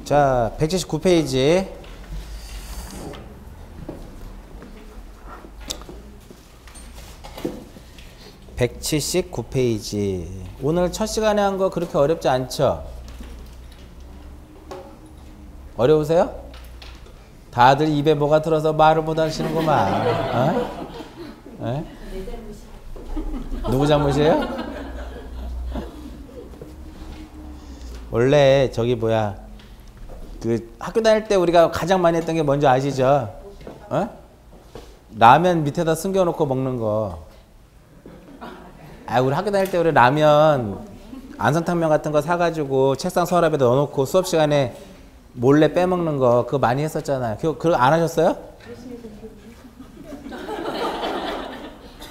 자, 179페이지. (179페이지) 오늘 첫 시간에 한 거 그렇게 어렵지 않죠? 어려우세요? 다들 입에 뭐가 들어서 말을 못 하시는구만. 어? 에? 누구 잘못이에요? 원래 저기 뭐야, 그 학교 다닐 때 우리가 가장 많이 했던 게 뭔지 아시죠? 어? 라면 밑에다 숨겨놓고 먹는 거. 아, 우리 학교 다닐 때 우리 라면 안성탕면 같은 거 사가지고 책상 서랍에다 넣어놓고 수업 시간에 몰래 빼먹는 거, 그거 많이 했었잖아요. 그거 안 하셨어요?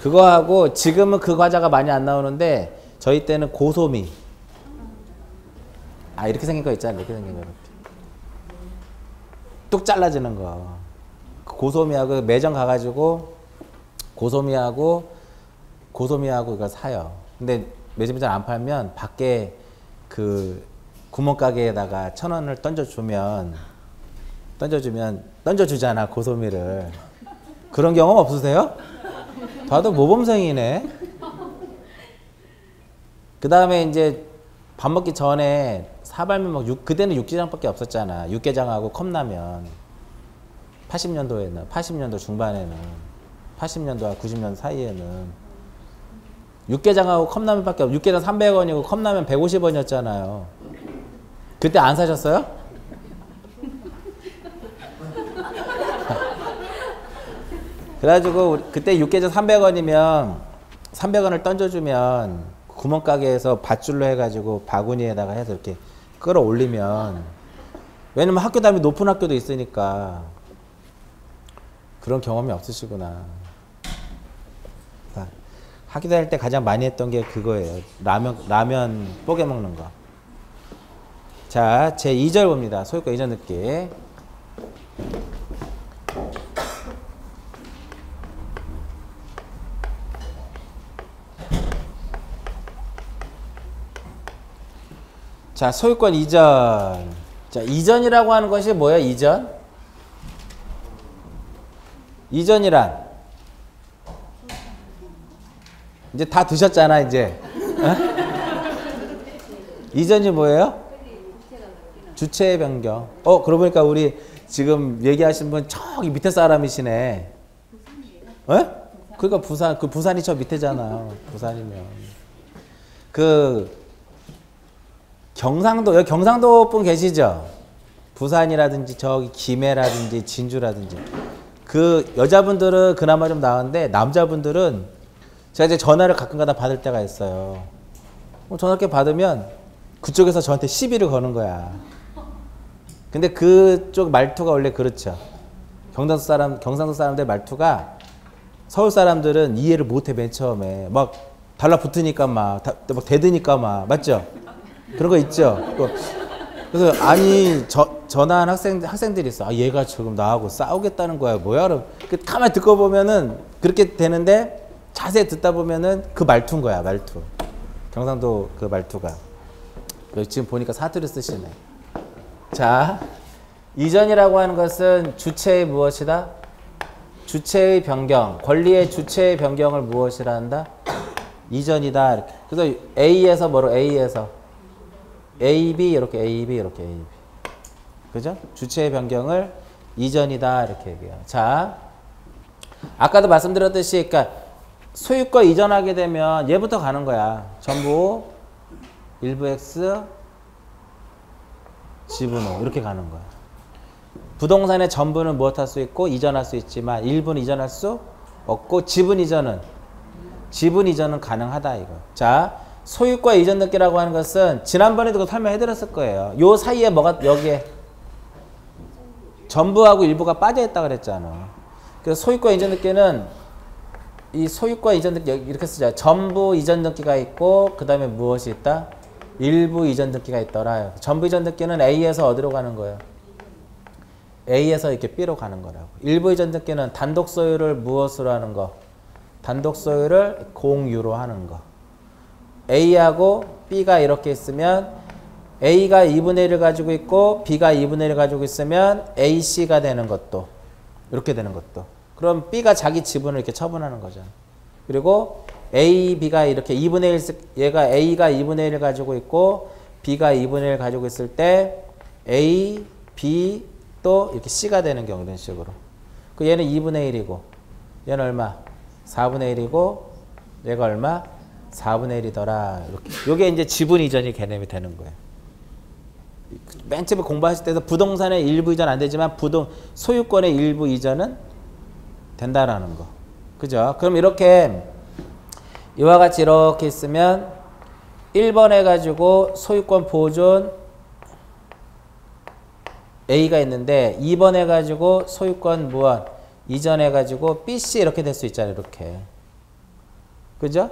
그거 하고, 지금은 그 과자가 많이 안 나오는데 저희 때는 고소미. 아, 이렇게 생긴 거 있잖아요. 이렇게 생긴 거. 이렇게 뚝 잘라지는 거. 고소미하고 매점 가가지고 고소미하고 이거 사요. 근데 매점에 잘 안 팔면 밖에 그 구멍가게에다가 1,000원을 던져주잖아, 고소미를. 그런 경험 없으세요? 다들 모범생이네. 그 다음에 이제 밥 먹기 전에 사발면 그때는 육개장밖에 없었잖아. 육개장하고 컵라면. 80년도 중반에는, 80년도와 90년 사이에는 육개장하고 컵라면밖에 없어. 육개장 300원이고 컵라면 150원이었잖아요. 그때 안 사셨어요? 그래가지고 그때 육개장 300원이면 300원을 던져주면 구멍가게에서 밧줄로 해가지고 바구니에다가 해서 이렇게 끌어올리면, 왜냐면 학교 다음에 높은 학교도 있으니까. 그런 경험이 없으시구나. 학교 다닐 때 가장 많이 했던 게 그거예요. 라면 뽀개 먹는 거. 자, 제 2절 봅니다. 소유과 이전 듣기. 자, 소유권 이전. 자, 이전이라고 하는 것이 뭐예요? 이전이란 이제 다 드셨잖아, 이제. 어? 이전이 뭐예요? 주체의 변경. 그러고 보니까 우리 지금 얘기하신 분 저기 밑에 사람이시네. 어? 그러니까 부산이 저 밑에잖아요. 부산이면. 여기 경상도 분 계시죠? 부산이라든지 저기 김해라든지 진주라든지. 그 여자분들은 그나마 좀 나은데 남자분들은 제가 이제 전화를 가끔가다 받을 때가 있어요. 전화 이렇게 받으면 그쪽에서 저한테 시비를 거는 거야. 근데 그쪽 말투가 원래 그렇죠. 경상도 사람들 말투가 서울 사람들은 이해를 못해. 맨 처음에 막 달라붙으니까 막 대드니까 막, 맞죠? 그런 거 있죠. 그래서 아니 전화한 학생들이 있어. 아, 얘가 지금 나하고 싸우겠다는 거야. 뭐야? 그럼 가만히 듣고 보면은 그렇게 되는데, 자세히 듣다 보면은 그 말투인 거야. 말투. 경상도 그 말투가. 지금 보니까 사투리 쓰시네. 자, 이전이라고 하는 것은 주체의 무엇이다? 주체의 변경. 권리의 주체의 변경을 무엇이라 한다? 이전이다. 이렇게. 그래서 A에서 뭐로? A에서 AB 이렇게 AB. 그죠? 주체의 변경을 이전이다 이렇게 얘기해요. 자, 아까도 말씀드렸듯이, 그러니까 소유권 이전하게 되면 얘부터 가는 거야. 전부 일부 X 지분 O 이렇게 가는 거야. 부동산의 전부는 무엇 할 수 있고 이전할 수 있지만 일부는 이전할 수 없고 지분 이전은 가능하다 이거. 자, 소유권 이전 등기라고 하는 것은 지난번에도 설명해 드렸을 거예요. 요 사이에 뭐가, 여기에 전부하고 일부가 빠져 있다 그랬잖아. 그래서 소유권 이전 등기는 이 소유권 이전 등기 이렇게 쓰자. 전부 이전 등기가 있고 그 다음에 무엇이 있다? 일부 이전 등기가 있더라. 전부 이전 등기는 A에서 어디로 가는 거예요? A에서 이렇게 B로 가는 거라고. 일부 이전 등기는 단독 소유를 무엇으로 하는 거? 단독 소유를 공유로 하는 거. A하고 B가 이렇게 있으면 A가 2분의 1을 가지고 있고 B가 2분의 1을 가지고 있으면 AC가 되는 것도 이렇게 되는 것도 그럼 B가 자기 지분을 이렇게 처분하는 거죠. 그리고 A, B가 이렇게 2분의 1 얘가 A가 2분의 1을 가지고 있고 B가 2분의 1을 가지고 있을 때 A, B 또 이렇게 C가 되는 경우 이런 식으로 그 얘는 2분의 1이고 얘는 얼마? 4분의 1이고 얘가 얼마? 4분의 1이더라. 이렇게. 요게 이제 지분 이전이 개념이 되는 거예요. 맨 처음에 공부하실 때도 부동산의 일부 이전 안 되지만 소유권의 일부 이전은 된다라는 거. 그죠? 그럼 이렇게 이와 같이 이렇게 있으면 1번 해가지고 소유권 보존 A가 있는데 2번 해가지고 소유권 무한 이전해가지고 BC 이렇게 될 수 있잖아요. 이렇게. 그죠?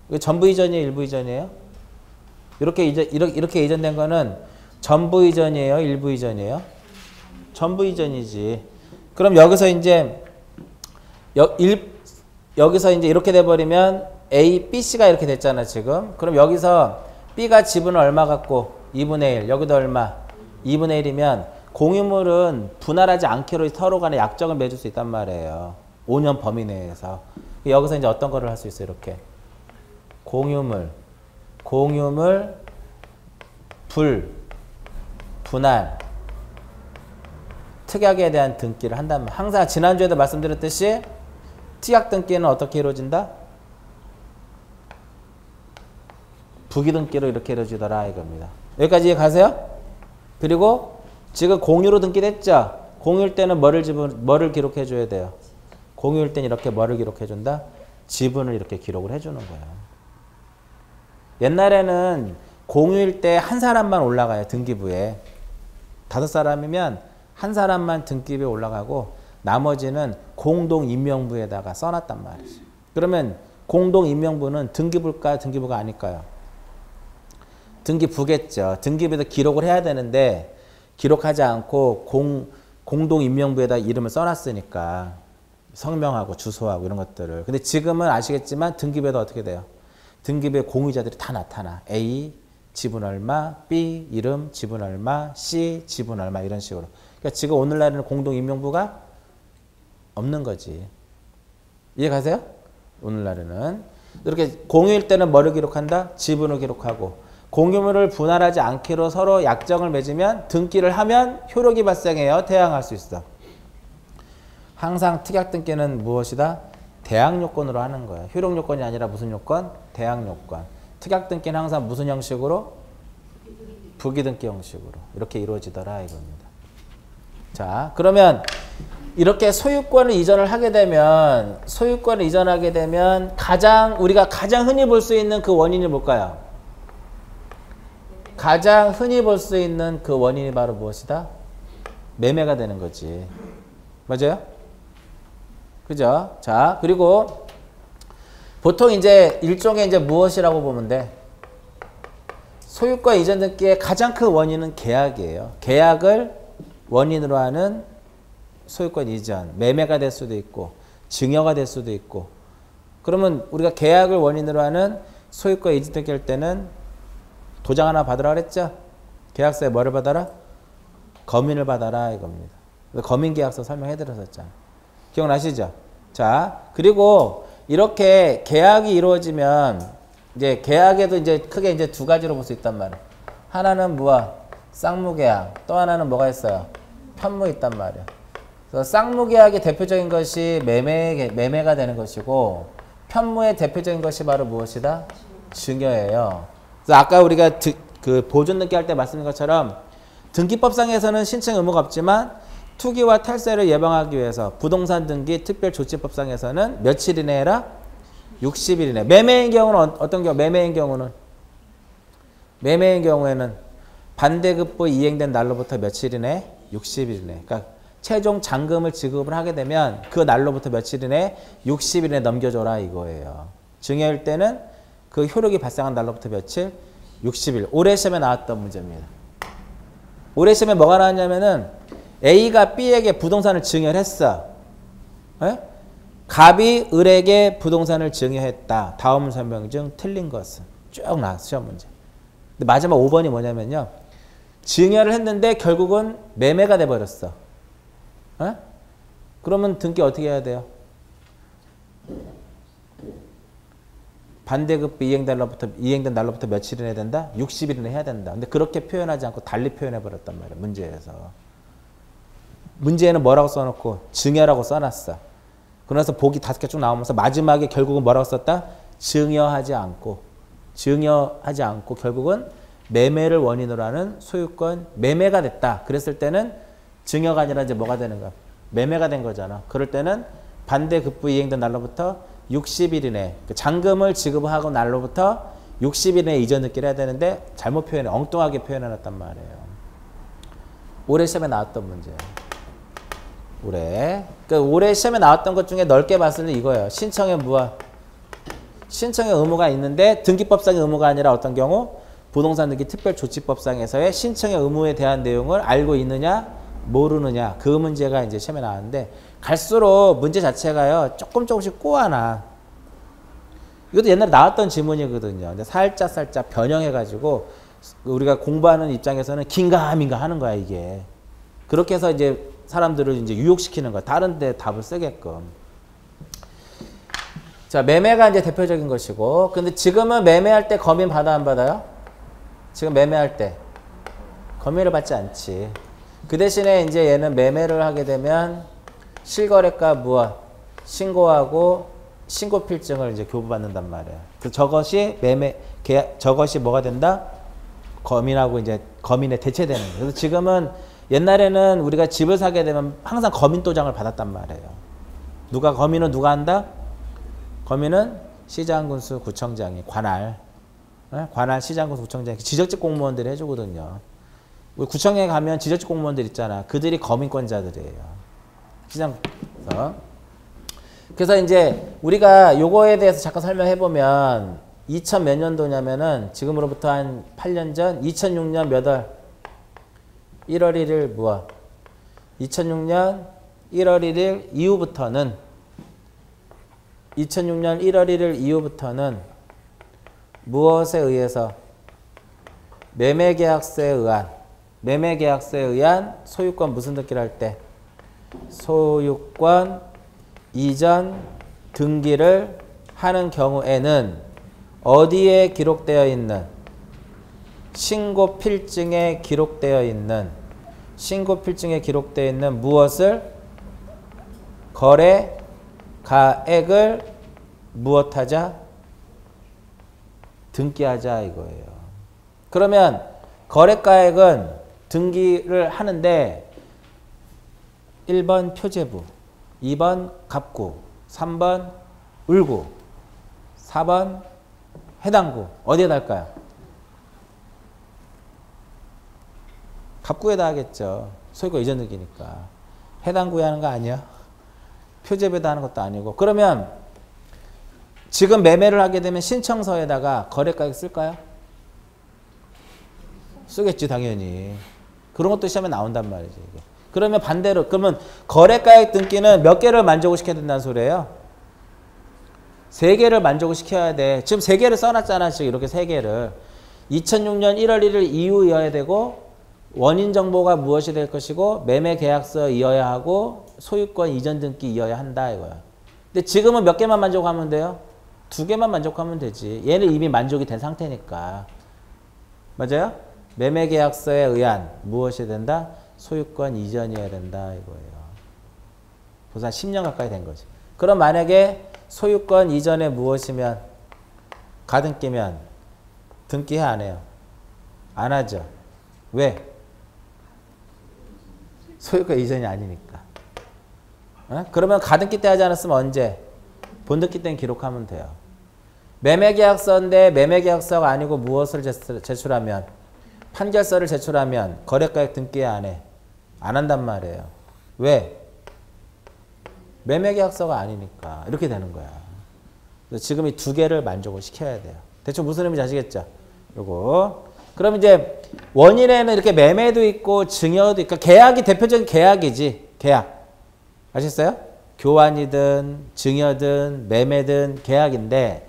이거 전부 이전이에요? 일부 이전이에요? 이렇게 이전된 거는 전부 이전이에요? 일부 이전이에요? 전부 이전이지. 그럼 여기서 이제 여기서 이제 이렇게 돼버리면 A, B, C가 이렇게 됐잖아 지금. 그럼 여기서 B가 지분을 얼마 갖고 2분의 1 여기도 얼마 2분의 1이면 공유물은 분할하지 않기로 서로 간에 약정을 맺을 수 있단 말이에요. 5년 범위 내에서. 여기서 이제 어떤 거를 할 수 있어요? 이렇게 공유물 분할 특약에 대한 등기를 한다면 항상 지난주에도 말씀드렸듯이 특약 등기는 어떻게 이루어진다? 부기등기로 이렇게 이루어지더라 이겁니다. 여기까지 이해 가세요? 그리고 지금 공유로 등기됐죠? 공유일 때는 뭐를 기록해 줘야 돼요? 공유일 때는 이렇게 뭐를 기록해 준다? 지분을 이렇게 기록을 해주는 거예요. 옛날에는 공유일 때 한 사람만 올라가요. 등기부에. 5사람이면 한 사람만 등기부에 올라가고 나머지는 공동임명부에다가 써놨단 말이지. 그러면 공동임명부는 등기부일까요? 등기부가 아닐까요? 등기부겠죠. 등기부에다 기록을 해야 되는데 기록하지 않고 공동임명부에다 이름을 써놨으니까 성명하고 주소하고 이런 것들을. 근데 지금은 아시겠지만 등기부에도 어떻게 돼요? 등기부에 공유자들이 다 나타나. A 지분 얼마, B 이름 지분 얼마, C 지분 얼마 이런 식으로. 그러니까 지금 오늘날에는 공동임명부가 없는 거지. 이해 가세요? 오늘날에는 이렇게 공유일 때는 뭐를 기록한다? 지분을 기록하고 공유물을 분할하지 않기로 서로 약정을 맺으면 등기를 하면 효력이 발생해요. 대항할 수 있어. 항상 특약 등기는 무엇이다? 대항 요건으로 하는 거예요. 효력 요건이 아니라 무슨 요건? 대항 요건. 특약 등기는 항상 무슨 형식으로? 부기 등기 형식으로 이렇게 이루어지더라 이겁니다. 자, 그러면 이렇게 소유권을 이전을 하게 되면 우리가 가장 흔히 볼 수 있는 그 원인이 뭘까요? 가장 흔히 볼 수 있는 그 원인이 바로 무엇이다? 매매가 되는 거지. 맞아요? 그죠? 자, 그리고 보통 이제 일종의 이제 무엇이라고 보면 돼? 소유권 이전 등기의 가장 큰 원인은 계약이에요. 계약을 원인으로 하는 소유권 이전, 매매가 될 수도 있고 증여가 될 수도 있고. 그러면 우리가 계약을 원인으로 하는 소유권 이전 등기 할 때는 도장 하나 받으라 그랬죠? 계약서에 뭐를 받아라? 검인을 받아라 이겁니다. 검인계약서 설명해 드렸었잖아. 기억나시죠? 자, 그리고 이렇게 계약이 이루어지면 이제 계약에도 이제 크게 이제 두 가지로 볼 수 있단 말이에요. 하나는 뭐야? 쌍무계약. 또 하나는 뭐가 있어요? 편무 있단 말이에요. 그래서 쌍무계약의 대표적인 것이 매매가 되는 것이고 편무의 대표적인 것이 바로 무엇이다? 증여예요. 그래서 아까 우리가 그 보존 등기 할 때 말씀드린 것처럼 등기법상에서는 신청 의무가 없지만 투기와 탈세를 예방하기 위해서 부동산 등기 특별조치법상에서는 며칠 이내 해라? 60일 이내. 매매인 경우는 어떤 경우? 매매인 경우에는 반대급부 이행된 날로부터 며칠 이내? 60일 이내. 그러니까 최종 잔금을 지급을 하게 되면 그 날로부터 며칠 이내? 60일 이내 넘겨줘라 이거예요. 증여일 때는 그 효력이 발생한 날로부터 며칠? 60일. 올해 시험에 나왔던 문제입니다. 올해 시험에 뭐가 나왔냐면은 A가 B에게 부동산을 증여를 했어. 에? 갑이 을에게 부동산을 증여했다. 다음 설명 중 틀린 것은 쭉 나왔어. 시험 문제. 근데 마지막 5번이 뭐냐면요. 증여를 했는데 결국은 매매가 돼버렸어. 어? 그러면 등기 어떻게 해야 돼요? 반대급부 이행된 날로부터 며칠이나 해야 된다? 60일이나 해야 된다. 근데 그렇게 표현하지 않고 달리 표현해버렸단 말이야. 문제에서. 문제에는 뭐라고 써놓고 증여라고 써놨어. 그래서 보기 5개 쭉 나오면서 마지막에 결국은 뭐라고 썼다? 증여하지 않고 결국은 매매를 원인으로 하는 소유권 매매가 됐다. 그랬을 때는 증여가 아니라 이제 뭐가 되는 거야? 매매가 된 거잖아. 그럴 때는 반대급부 이행된 날로부터 60일 이내 잔금을 지급하고 날로부터 60일 이내 이전 등기를 해야 되는데 잘못 표현해 엉뚱하게 표현해놨단 말이에요. 올해 시험에 나왔던 문제예요. 올해 시험에 나왔던 것 중에 넓게 봤을 때 이거예요. 신청의 의무가 있는데 등기법상의 의무가 아니라 어떤 경우 부동산 등기 특별조치법상에서의 신청의 의무에 대한 내용을 알고 있느냐 모르느냐 그 문제가 이제 시험에 나왔는데 갈수록 문제 자체가요 조금씩 꼬아나. 이것도 옛날에 나왔던 지문이거든요. 근데 살짝 변형해가지고 우리가 공부하는 입장에서는 긴가민가 하는 거야 이게. 그렇게 해서 이제 사람들을 이제 유혹시키는 거야. 다른 데 답을 쓰게끔. 자, 매매가 이제 대표적인 것이고, 근데 지금은 매매할 때 검인 받아 안 받아요? 지금 매매할 때 검인을 받지 않지. 그 대신에 이제 얘는 매매를 하게 되면 실거래가 무엇 신고하고 신고필증을 이제 교부받는단 말이에요. 그래서 저것이 뭐가 된다? 검인하고 이제 검인에 대체되는 거예요. 그래서 지금은 옛날에는 우리가 집을 사게 되면 항상 검인도장을 받았단 말이에요. 검인은 누가 한다? 검인은 시장군수 구청장이 관할 시장군수 구청장이 지적직 공무원들이 해주거든요. 우리 구청에 가면 지적직 공무원들 있잖아. 그들이 검인권자들이에요. 시장에서. 그래서 이제 우리가 요거에 대해서 잠깐 설명해 보면 2000 몇 년도냐면은 지금으로부터 한 8년 전 2006년 몇 월? 1월 1일 무엇? 2006년 1월 1일 이후부터는 2006년 1월 1일 이후부터는 무엇에 의해서? 매매계약서에 의한 소유권 무슨 등기를 할 때? 소유권 이전 등기를 하는 경우에는 어디에 기록되어 있는? 신고필증에 기록되어 있는 무엇을? 거래가액을 무엇하자? 등기하자 이거예요. 그러면 거래가액은 등기를 하는데 1번 표제부, 2번 갑구, 3번 을구, 4번 해당구. 어디에 달까요? 갑구에다 하겠죠. 소유권 이전 등기니까. 해당구에 하는 거 아니야? 표제부에다 하는 것도 아니고. 그러면 지금 매매를 하게 되면 신청서에다가 거래가액 쓸까요? 쓰겠지 당연히. 그런 것도 시험에 나온단 말이지. 이게. 그러면 반대로 그러면 거래가액 등기는 몇 개를 만족을 시켜야 된다는 소리예요? 3개를 만족을 시켜야 돼. 지금 3개를 써놨잖아. 지금 이렇게 3개를. 2006년 1월 1일 이후여야 되고 원인 정보가 무엇이 될 것이고 매매 계약서 이어야 하고 소유권 이전 등기 이어야 한다 이거야. 근데 지금은 몇 개만 만족하면 돼요? 2개만 만족하면 되지. 얘는 이미 만족이 된 상태니까. 맞아요? 매매 계약서에 의한 무엇이 된다? 소유권 이전이어야 된다 이거예요. 벌써 한 10년 가까이 된 거지. 그럼 만약에 소유권 이전에 무엇이면 가등기면 등기해 안 해요? 안 하죠. 왜? 소유권 이전이 아니니까. 어? 그러면 가등기 때 하지 않았으면 언제? 본등기 때는 기록하면 돼요. 매매계약서인데 매매계약서가 아니고 무엇을 제출하면? 판결서를 제출하면 거래가액 등기해 안 해? 안 한단 말이에요. 왜? 매매계약서가 아니니까. 이렇게 되는 거야. 그래서 지금 이 2개를 만족을 시켜야 돼요. 대충 무슨 의미인지 아시겠죠? 요거. 그럼 이제 원인에는 이렇게 매매도 있고 증여도 있고 계약이 대표적인 계약이지. 계약. 아셨어요? 교환이든 증여든 매매든 계약인데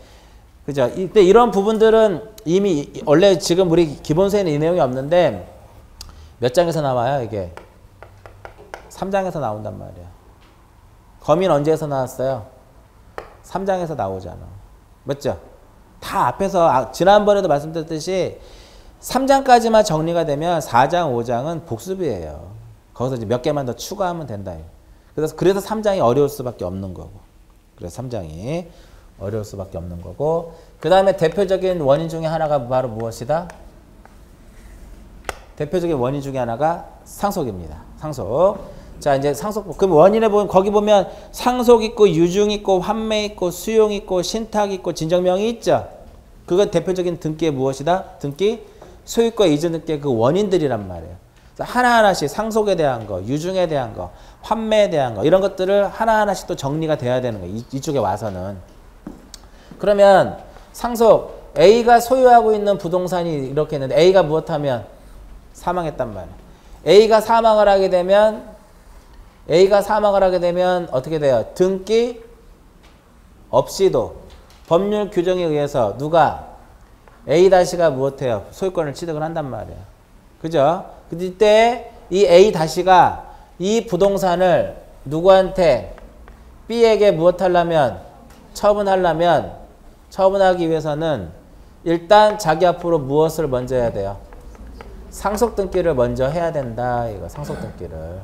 그죠? 이때 이런 부분들은 이미 원래 지금 우리 기본서에는 이 내용이 없는데 몇 장에서 나와요, 이게? 3장에서 나온단 말이야. 거미는 언제에서 나왔어요? 3장에서 나오잖아. 맞죠? 다 앞에서 지난번에도 말씀드렸듯이 3장까지만 정리가 되면 4장, 5장은 복습이에요. 거기서 이제 몇 개만 더 추가하면 된다. 그래서 3장이 어려울 수밖에 없는 거고. 그래서 3장이 어려울 수밖에 없는 거고. 그 다음에 대표적인 원인 중에 하나가 바로 무엇이다? 대표적인 원인 중에 하나가 상속입니다. 상속. 자, 이제 상속. 그럼 원인에 보면, 거기 보면 상속 있고, 유증 있고, 환매 있고, 수용 있고, 신탁 있고, 진정명이 있죠? 그건 대표적인 등기의 무엇이다? 등기, 소유권 이전 등기의 그 원인들이란 말이에요. 하나하나씩 상속에 대한 거, 유증에 대한 거, 환매에 대한 거, 이런 것들을 하나하나씩 또 정리가 돼야 되는 거예요. 이쪽에 와서는. 그러면 상속, A가 소유하고 있는 부동산이 이렇게 있는데 A가 무엇하면? 사망했단 말이에요. A가 사망을 하게 되면 어떻게 돼요? 등기 없이도 법률 규정에 의해서 누가 A-가 무엇해요? 소유권을 취득을 한단 말이에요. 그죠? 그때 이 A-가 이 부동산을 누구한테 B에게 무엇하려면? 처분하기 위해서는 일단 자기 앞으로 무엇을 먼저 해야 돼요? 상속 등기를 먼저 해야 된다. 이거 상속 등기를.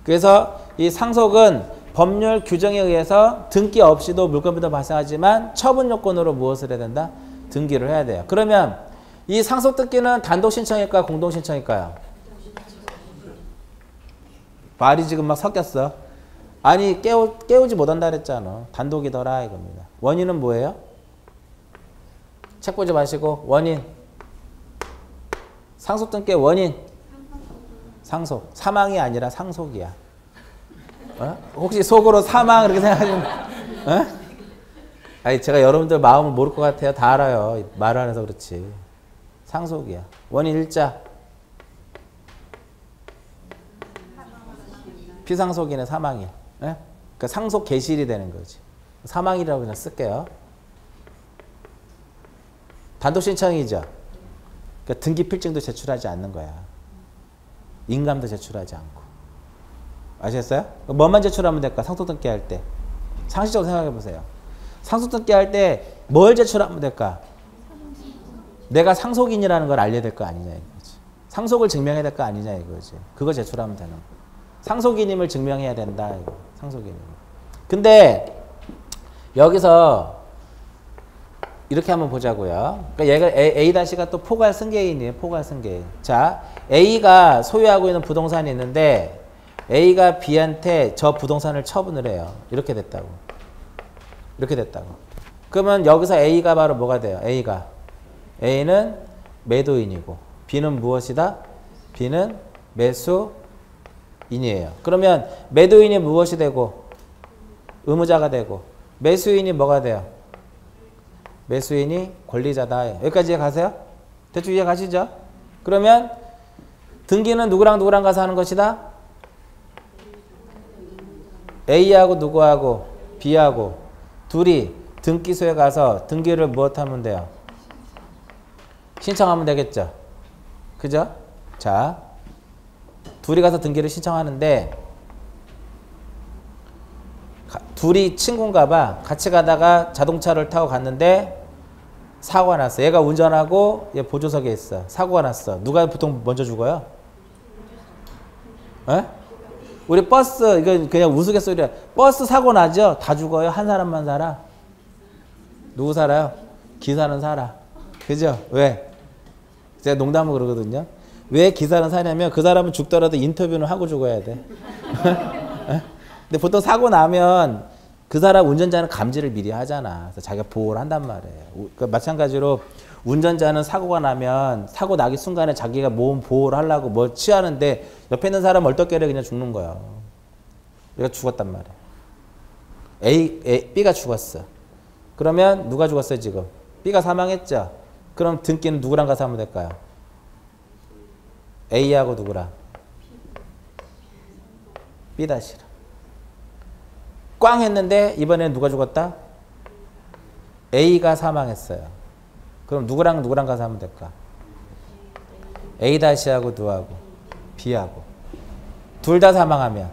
그래서 이 상속은 법률 규정에 의해서 등기 없이도 물권부터 발생하지만 처분 요건으로 무엇을 해야 된다? 등기를 해야 돼요. 그러면 이 상속 등기는 단독 신청일까요? 공동 신청일까요? 말이 지금 막 섞였어. 아니 깨우지 못한다 그랬잖아. 단독이더라 이겁니다. 원인은 뭐예요? 책 보지 마시고 원인. 상속 등기의 원인. 상속. 사망이 아니라 상속이야. 어? 혹시 속으로 사망 그렇게 생각하시면 어? 아니 제가 여러분들 마음을 모를 것 같아요. 다 알아요. 말을 안 해서 그렇지. 상속이야. 원인 일자. 피상속인의 사망이. 예? 그러니까 상속 개실이 되는 거지. 사망이라고 그냥 쓸게요. 단독 신청이죠. 그러니까 등기 필증도 제출하지 않는 거야. 인감도 제출하지 않고. 아시겠어요? 뭐만 제출하면 될까? 상속 등기할 때. 상식적으로 생각해 보세요. 상속 등기할 때 뭘 제출하면 될까? 내가 상속인이라는 걸 알려야 될 거 아니냐 이거지. 상속을 증명해야 될 거 아니냐 이거지. 그거 제출하면 되는 거. 상속인임을 증명해야 된다. 이거. 상속인임. 근데 여기서 이렇게 한번 보자고요. 그러니까 얘가 A-가 또 포괄 승계인이에요. 포괄 승계인. 자, A가 소유하고 있는 부동산이 있는데 A가 B한테 저 부동산을 처분을 해요. 이렇게 됐다고. 이렇게 됐다고. 그러면 여기서 A가 바로 뭐가 돼요? A는 매도인이고 B는 무엇이다? B는 매수인이에요. 그러면 매도인이 무엇이 되고 의무자가 되고 매수인이 뭐가 돼요? 매수인이 권리자다. 여기까지 가세요? 대충 이해 가시죠? 그러면 등기는 누구랑 가서 하는 것이다? A하고 누구하고 B하고 둘이 등기소에 가서 등기를 무엇하면 돼요? 신청하면 되겠죠? 그죠? 자, 둘이 가서 등기를 신청하는데 둘이 친구인가 봐. 같이 가다가 자동차를 타고 갔는데 사고가 났어. 얘가 운전하고 얘 보조석에 있어. 사고가 났어. 누가 보통 먼저 죽어요? 에? 우리 버스, 이거 그냥 우스갯소리야. 버스 사고 나죠? 다 죽어요? 한 사람만 살아? 누구 살아요? 기사는 살아. 그죠? 왜? 제가 농담으로 그러거든요. 왜 기사는 사냐면 그 사람은 죽더라도 인터뷰는 하고 죽어야 돼. 근데 보통 사고 나면 그 사람 운전자는 감지를 미리 하잖아. 그래서 자기가 보호를 한단 말이에요. 그러니까 마찬가지로 운전자는 사고가 나면 사고 나기 순간에 자기가 몸 보호를 하려고 뭐 취하는데 옆에 있는 사람 얼떨결에 그냥 죽는 거야. 얘가 죽었단 말이야. B가 죽었어. 그러면 누가 죽었어요 지금? B가 사망했죠. 그럼 등기는 누구랑 가서 하면 될까요? A하고 누구랑? B'랑. 꽝 했는데 이번에는 누가 죽었다? A가 사망했어요. 그럼 누구랑 가서 하면 될까? A-하고 누구하고? B하고. 둘 다 사망하면.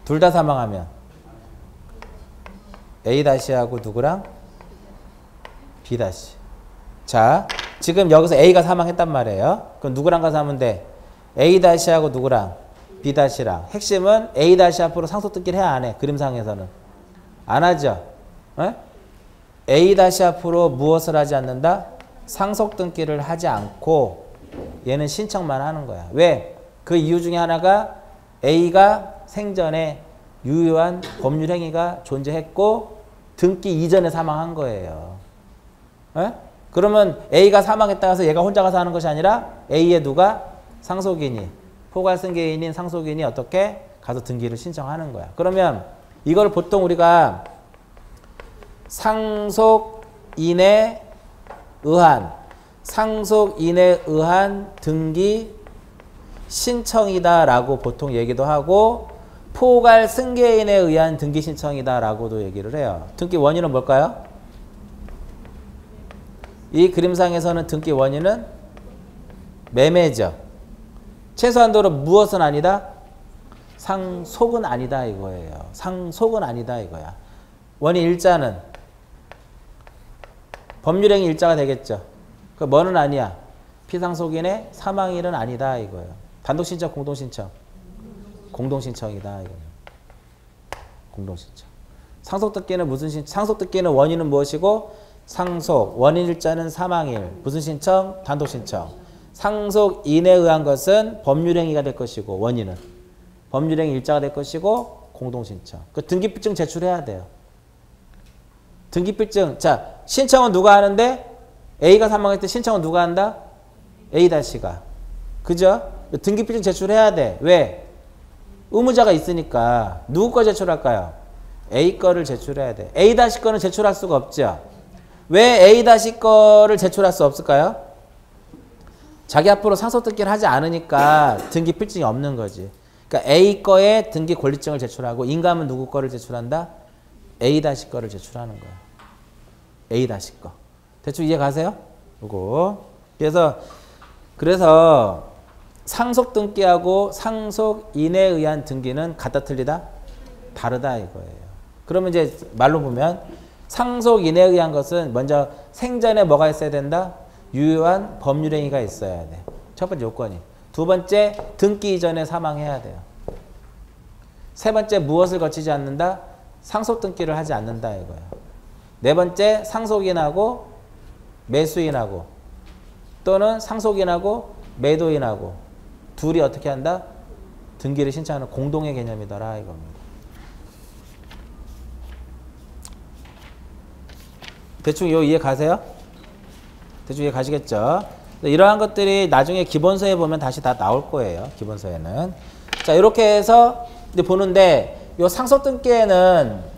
둘 다 사망하면. A-하고 누구랑? B-. 자, 지금 여기서 A가 사망했단 말이에요. 그럼 누구랑 가서 하면 돼? A-하고 누구랑? B-랑. 핵심은 A- 앞으로 상속등기를 해야 안 해? 그림상에서는. 안 하죠? 에? A- 앞으로 무엇을 하지 않는다? 상속등기를 하지 않고 얘는 신청만 하는 거야. 왜? 그 이유 중에 하나가 A가 생전에 유효한 법률 행위가 존재했고 등기 이전에 사망한 거예요. 에? 그러면 A가 사망했다 해서 얘가 혼자 가서 하는 것이 아니라 A의 누가? 상속인이, 포괄승계인인 상속인이 어떻게 가서 등기를 신청하는 거야. 그러면 이걸 보통 우리가 상속인에 의한 등기 신청이다라고 보통 얘기도 하고 포괄승계인에 의한 등기 신청이다라고도 얘기를 해요. 등기 원인은 뭘까요? 이 그림상에서는 등기 원인은 매매죠. 최소한도로 무엇은 아니다? 상속은 아니다 이거예요. 상속은 아니다 이거야. 원인 일자는 법률행위 일자가 되겠죠. 그 뭐는 아니야? 피상속인의 사망일은 아니다 이거예요. 단독신청, 공동신청? 공동신청이다 이거예요. 공동신청. 상속등기는 무슨 신청? 상속등기는 원인은 무엇이고? 상속, 원인 일자는 사망일, 무슨 신청? 단독신청. 상속인에 의한 것은 법률행위가 될 것이고 원인은 법률행위 일자가 될 것이고 공동신청. 그 등기필증 제출해야 돼요. 등기필증. 자, 신청은 누가 하는데? A가 사망할 때 신청은 누가 한다? A-가. 그죠? 등기필증 제출해야 돼. 왜? 의무자가 있으니까. 누구 거 제출할까요? A 거를 제출해야 돼. A- 거는 제출할 수가 없죠. 왜 A- 거를 제출할 수 없을까요? 자기 앞으로 상속등기를 하지 않으니까 등기 필증이 없는 거지. 그러니까 A 거에 등기 권리증을 제출하고 인감은 누구 거를 제출한다? A- 거를 제출하는 거야. A- 거. 대충 이해 가세요? 요거. 그래서 상속등기하고 상속인에 의한 등기는 같다 틀리다? 다르다 이거예요. 그러면 이제 말로 보면 상속인에 의한 것은 먼저 생전에 뭐가 있어야 된다? 유효한 법률행위가 있어야 돼. 첫 번째 요건이. 두 번째, 등기 이전에 사망해야 돼요. 세 번째, 무엇을 거치지 않는다? 상속등기를 하지 않는다 이거예요. 네 번째, 상속인하고 매수인하고 또는 상속인하고 매도인하고 둘이 어떻게 한다? 등기를 신청하는 공동의 개념이더라 이겁니다. 대충 요 이해 가세요? 대충 이해 가시겠죠? 이러한 것들이 나중에 기본서에 보면 다시 다 나올 거예요. 기본서에는. 자, 이렇게 해서 이제 보는데 요 상속등기에는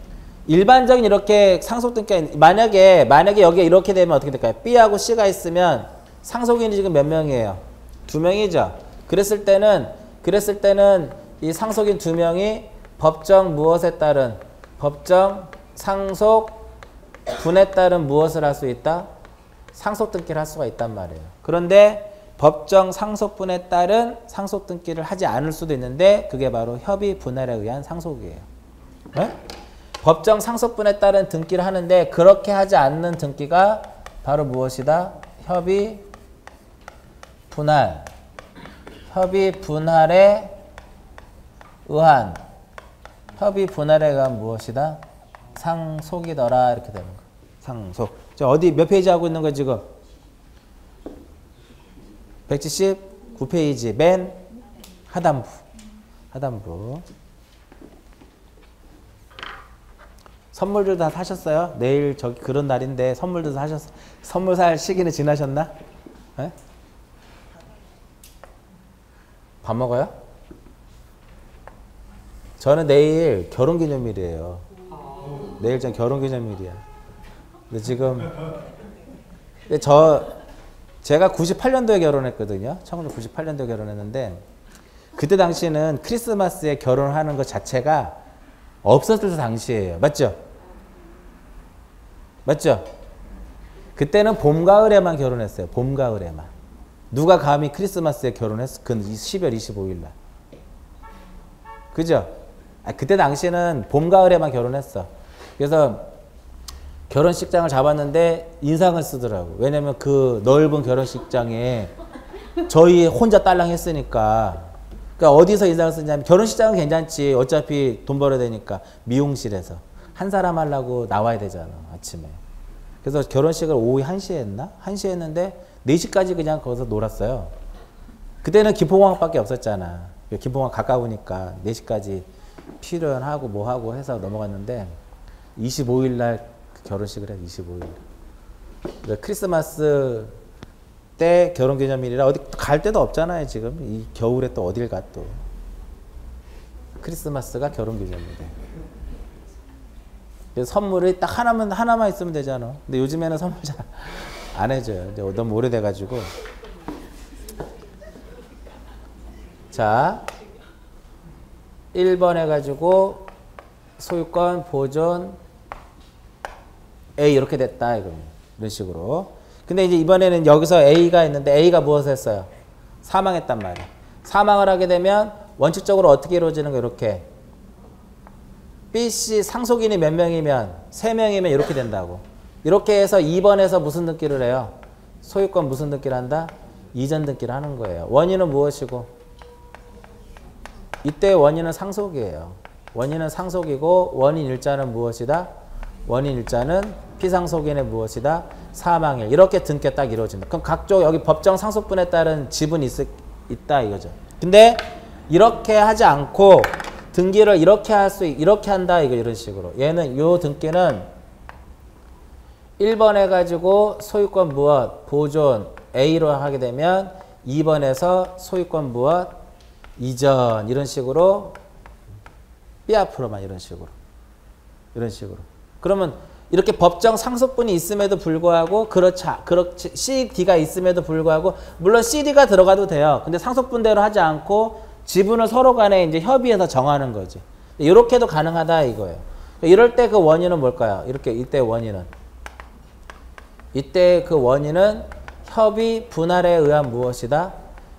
일반적인 이렇게 상속등기 만약에 여기에 이렇게 되면 어떻게 될까요? B하고 C가 있으면 상속인이 지금 몇 명이에요? 2명이죠. 그랬을 때는 이 상속인 2명이 법정 무엇에 따른 법정 상속 분에 따른 무엇을 할 수 있다? 상속등기를 할 수가 있단 말이에요. 그런데 법정 상속분에 따른 상속등기를 하지 않을 수도 있는데 그게 바로 협의 분할에 의한 상속이에요. 네? 법정 상속분에 따른 등기를 하는데 그렇게 하지 않는 등기가 바로 무엇이다? 협의 분할. 협의 분할에 의한 무엇이다? 상속이더라 이렇게 되는 거. 상속. 자, 어디 몇 페이지 하고 있는 거 지금? 179페이지 맨 하단부. 선물들 다 사셨어요? 내일 저기 그런 날인데 선물도 사셨어. 선물 살 시기는 지나셨나? 네? 밥 먹어요? 저는 내일 결혼기념일이에요. 내일 전 결혼기념일이야. 근데 지금 제가 98년도에 결혼했거든요. 1998년도에 결혼했는데 그때 당시에는 크리스마스에 결혼하는 것 자체가 없었을 당시예요. 맞죠? 그때는 봄, 가을에만 결혼했어요. 봄, 가을에만. 누가 감히 크리스마스에 결혼했어? 그 12월 25일 날. 그죠? 그때 당시에는 봄, 가을에만 결혼했어. 그래서 결혼식장을 잡았는데 인상을 쓰더라고. 왜냐면 그 넓은 결혼식장에 저희 혼자 딸랑 했으니까. 그러니까 어디서 인상을 쓰냐면 결혼식장은 괜찮지. 어차피 돈 벌어야 되니까. 미용실에서. 한 사람 하려고 나와야 되잖아. 아침에. 그래서 결혼식을 오후 1시에 했나? 1시에 했는데 4시까지 그냥 거기서 놀았어요. 그때는 김포공항밖에 없었잖아. 김포공항 가까우니까 4시까지 피련하고 뭐하고 해서 넘어갔는데 25일 날 결혼식을 해. 25일. 크리스마스 때 결혼기념일이라 어디 갈 데도 없잖아요. 지금 이 겨울에 또 어딜 가 또. 크리스마스가 결혼기념일이에요. 그래서 선물이 딱 하나만 있으면 되잖아. 근데 요즘에는 선물 잘 안 해줘요. 이제 너무 오래돼가지고. 자, 1번 해가지고 소유권 보존 A 이렇게 됐다. 이런 식으로. 근데 이제 이번에는 여기서 A가 있는데 A가 무엇을 했어요? 사망했단 말이야. 사망을 하게 되면 원칙적으로 어떻게 이루어지는 거 이렇게. B씨 상속인이 몇 명이면 3명이면 이렇게 된다고. 이렇게 해서 2번에서 무슨 등기를 해요? 소유권 무슨 등기를 한다? 이전 등기를 하는 거예요. 원인은 무엇이고? 이때 원인은 상속이에요. 원인은 상속이고 원인 일자는 무엇이다? 원인 일자는 피상속인의 무엇이다? 사망일. 이렇게 등기가 딱 이루어진다. 그럼 각종 여기 법정 상속분에 따른 지분이 있다 이거죠. 근데 이렇게 하지 않고 등기를 이렇게 이렇게 한다 이런 식으로. 얘는 요 등기는 1번 해가지고 소유권 무엇 보존 A로 하게 되면 2번에서 소유권 무엇 이전 이런 식으로 B 앞으로만 이런 식으로 그러면 이렇게 법정 상속분이 있음에도 불구하고 그렇지 CD가 있음에도 불구하고 물론 CD가 들어가도 돼요. 근데 상속분대로 하지 않고 지분을 서로 간에 이제 협의해서 정하는 거지. 이렇게도 가능하다 이거예요. 이럴 때 그 원인은 뭘까요? 이때 그 원인은 협의 분할에 의한 무엇이다?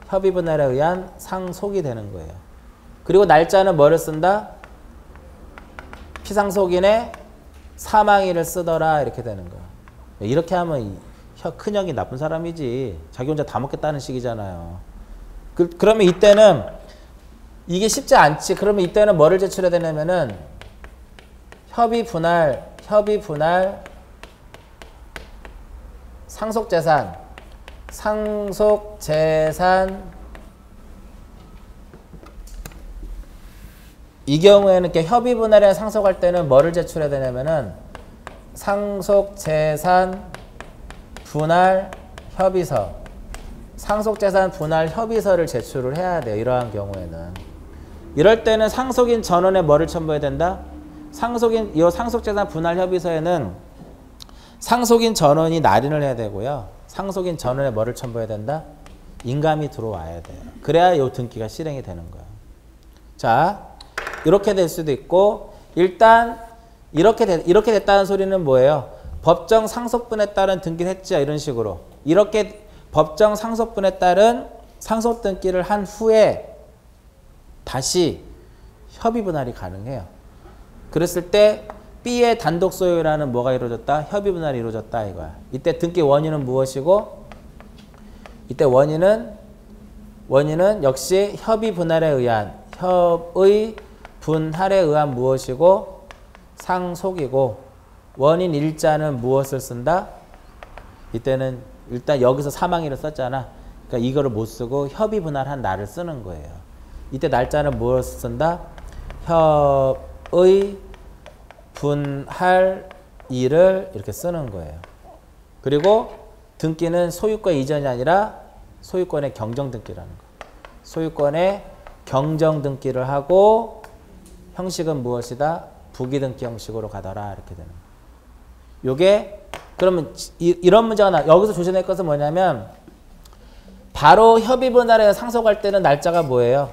협의 분할에 의한 상속이 되는 거예요. 그리고 날짜는 뭐를 쓴다? 피상속인의 사망일을 쓰더라 이렇게 되는 거야. 이렇게 하면 큰형이 나쁜 사람이지. 자기 혼자 다 먹겠다는 식이잖아요. 그러면 이때는 이게 쉽지 않지. 그러면 이때는 뭐를 제출해야 되냐면은 협의 분할 상속재산 이 경우에는 이렇게 협의 분할에 상속할 때는 뭐를 제출해야 되냐면은 상속재산 분할 협의서 상속재산 분할 협의서를 제출을 해야 돼요. 이러한 경우에는. 이럴 때는 상속인 전원에 뭐를 첨부해야 된다? 이 상속재산 분할 협의서에는 상속인 전원이 날인을 해야 되고요. 상속인 전원에 뭐를 첨부해야 된다? 인감이 들어와야 돼요. 그래야 이 등기가 실행이 되는 거예요. 자, 이렇게 될 수도 있고 일단 이렇게 됐다는 소리는 뭐예요? 법정 상속분에 따른 등기를 했죠. 이런 식으로. 이렇게 법정 상속분에 따른 상속 등기를 한 후에 다시 협의 분할이 가능해요. 그랬을 때 B의 단독 소유라는 뭐가 이루어졌다? 협의 분할이 이루어졌다 이거야. 이때 등기 원인은 무엇이고? 이때 원인은 역시 협의 분할에 의한 무엇이고? 상속이고 원인 일자는 무엇을 쓴다? 이때는 일단 여기서 사망일을 썼잖아. 그러니까 이거를 못 쓰고 협의 분할한 날을 쓰는 거예요. 이때 날짜는 무엇을 쓴다? 협의 분할 일을 이렇게 쓰는 거예요. 그리고 등기는 소유권 이전이 아니라 소유권의 경정 등기라는 거. 소유권의 경정 등기를 하고 형식은 무엇이다? 부기등기 형식으로 가더라 이렇게 되는 거예요. 요게 그러면 이런 문제가 여기서 조심할 것은 뭐냐면 바로 협의 분할에 상속할 때는 날짜가 뭐예요?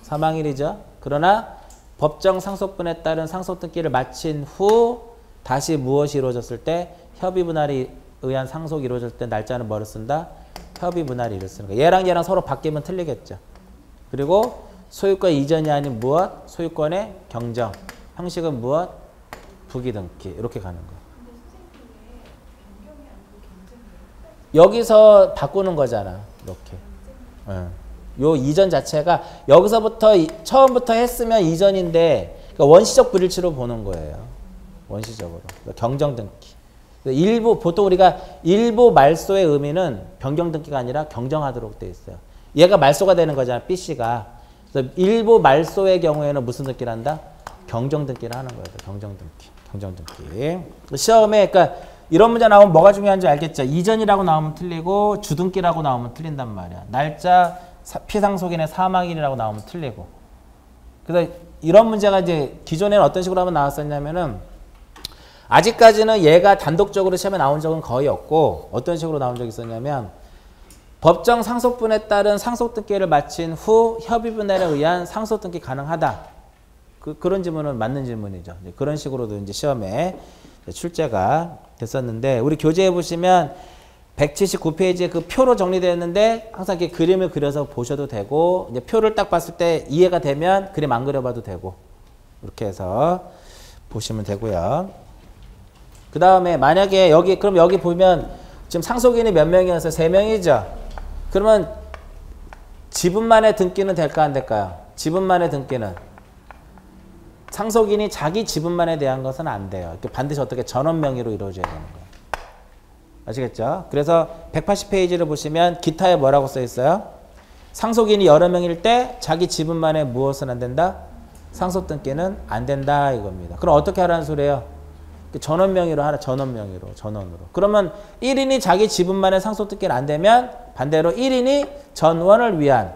사망일이죠. 그러나 법정 상속분에 따른 상속 등기를 마친 후 다시 무엇이 이루어졌을 때 협의 분할에 의한 상속이 이루어질 때 날짜는 뭐를 쓴다? 협의 분할이 이를 쓰는 거예요. 얘랑 서로 바뀌면 틀리겠죠. 그리고 소유권 이전이 아닌 무엇? 소유권의 경정. 형식은 무엇? 부기등기. 이렇게 가는 거예요. 여기서 바꾸는 거잖아. 이렇게. 요 이전 자체가 여기서부터 처음부터 했으면 이전인데 그러니까 원시적 불일치로 보는 거예요. 원시적으로. 경정등기. 일부 보통 우리가 일부 말소의 의미는 변경등기가 아니라 경정하도록 돼 있어요. 얘가 말소가 되는 거잖아. B씨가. 그래서 일부 말소의 경우에는 무슨 등기를 한다? 경정등기를 하는 거예요. 경정등기. 경정등기. 시험에 그러니까 이런 문제 나오면 뭐가 중요한지 알겠죠? 이전이라고 나오면 틀리고 주등기라고 나오면 틀린단 말이야. 날짜 피상속인의 사망일이라고 나오면 틀리고. 그래서 이런 문제가 이제 기존에는 어떤 식으로 하면 나왔었냐면은 아직까지는 얘가 단독적으로 시험에 나온 적은 거의 없고 어떤 식으로 나온 적이 있었냐면 법정 상속분에 따른 상속등기를 마친 후 협의분할에 의한 상속등기 가능하다. 그런 질문은 맞는 질문이죠. 그런 식으로도 이제 시험에 출제가 됐었는데 우리 교재에 보시면 179페이지에 그 표로 정리되어 있는데 항상 이렇게 그림을 그려서 보셔도 되고 이제 표를 딱 봤을 때 이해가 되면 그림 안 그려봐도 되고 이렇게 해서 보시면 되고요. 그 다음에 만약에 그럼 여기 보면 지금 상속인이 몇 명이어서 3명이죠. 그러면 지분만의 등기는 될까 안 될까요? 지분만의 등기는 상속인이 자기 지분만에 대한 것은 안 돼요. 반드시 어떻게 전원 명의로 이루어져야 되는 거예요. 아시겠죠? 그래서 180페이지를 보시면 기타에 뭐라고 써 있어요? 상속인이 여러 명일 때 자기 지분만에 무엇은 안 된다? 상속등기는 안 된다 이겁니다. 그럼 어떻게 하라는 소리예요? 전원 명의로 하라. 전원 명의로. 전원으로. 그러면 1인이 자기 지분만의 상속등기는 안 되면 반대로 1인이 전원을 위한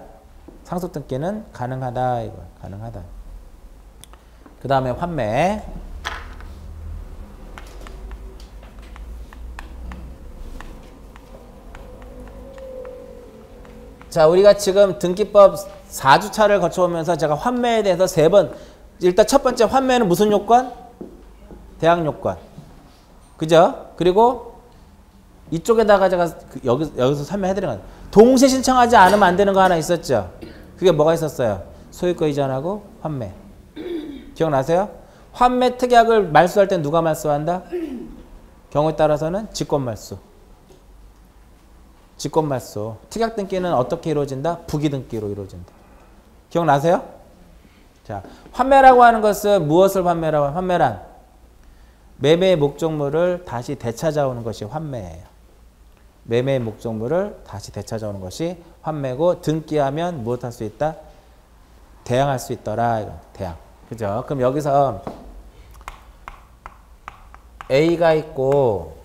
상속등기는 가능하다 이거. 가능하다. 그 다음에 환매. 자, 우리가 지금 등기법 4주차를 거쳐오면서 제가 환매에 대해서 3번 일단 첫 번째 환매는 무슨 요건? 대항 요건. 그죠? 그리고 이쪽에다가 제가 여기서 설명해드린 건 동시에 신청하지 않으면 안 되는 거 하나 있었죠? 그게 뭐가 있었어요? 소유권 이전하고 환매. 기억나세요? 환매 특약을 말소할 때 누가 말소한다? 경우에 따라서는 직권말소. 직권말소. 특약 등기는 어떻게 이루어진다? 부기 등기로 이루어진다. 기억나세요? 자, 환매라고 하는 것은 무엇을 환매라고 하면 환매란 매매의 목적물을 다시 되찾아오는 것이 환매예요. 매매의 목적물을 다시 되찾아오는 것이 환매고 등기하면 무엇할 수 있다? 대항할 수 있더라. 이거. 대항. 그죠? 그럼 여기서 A가 있고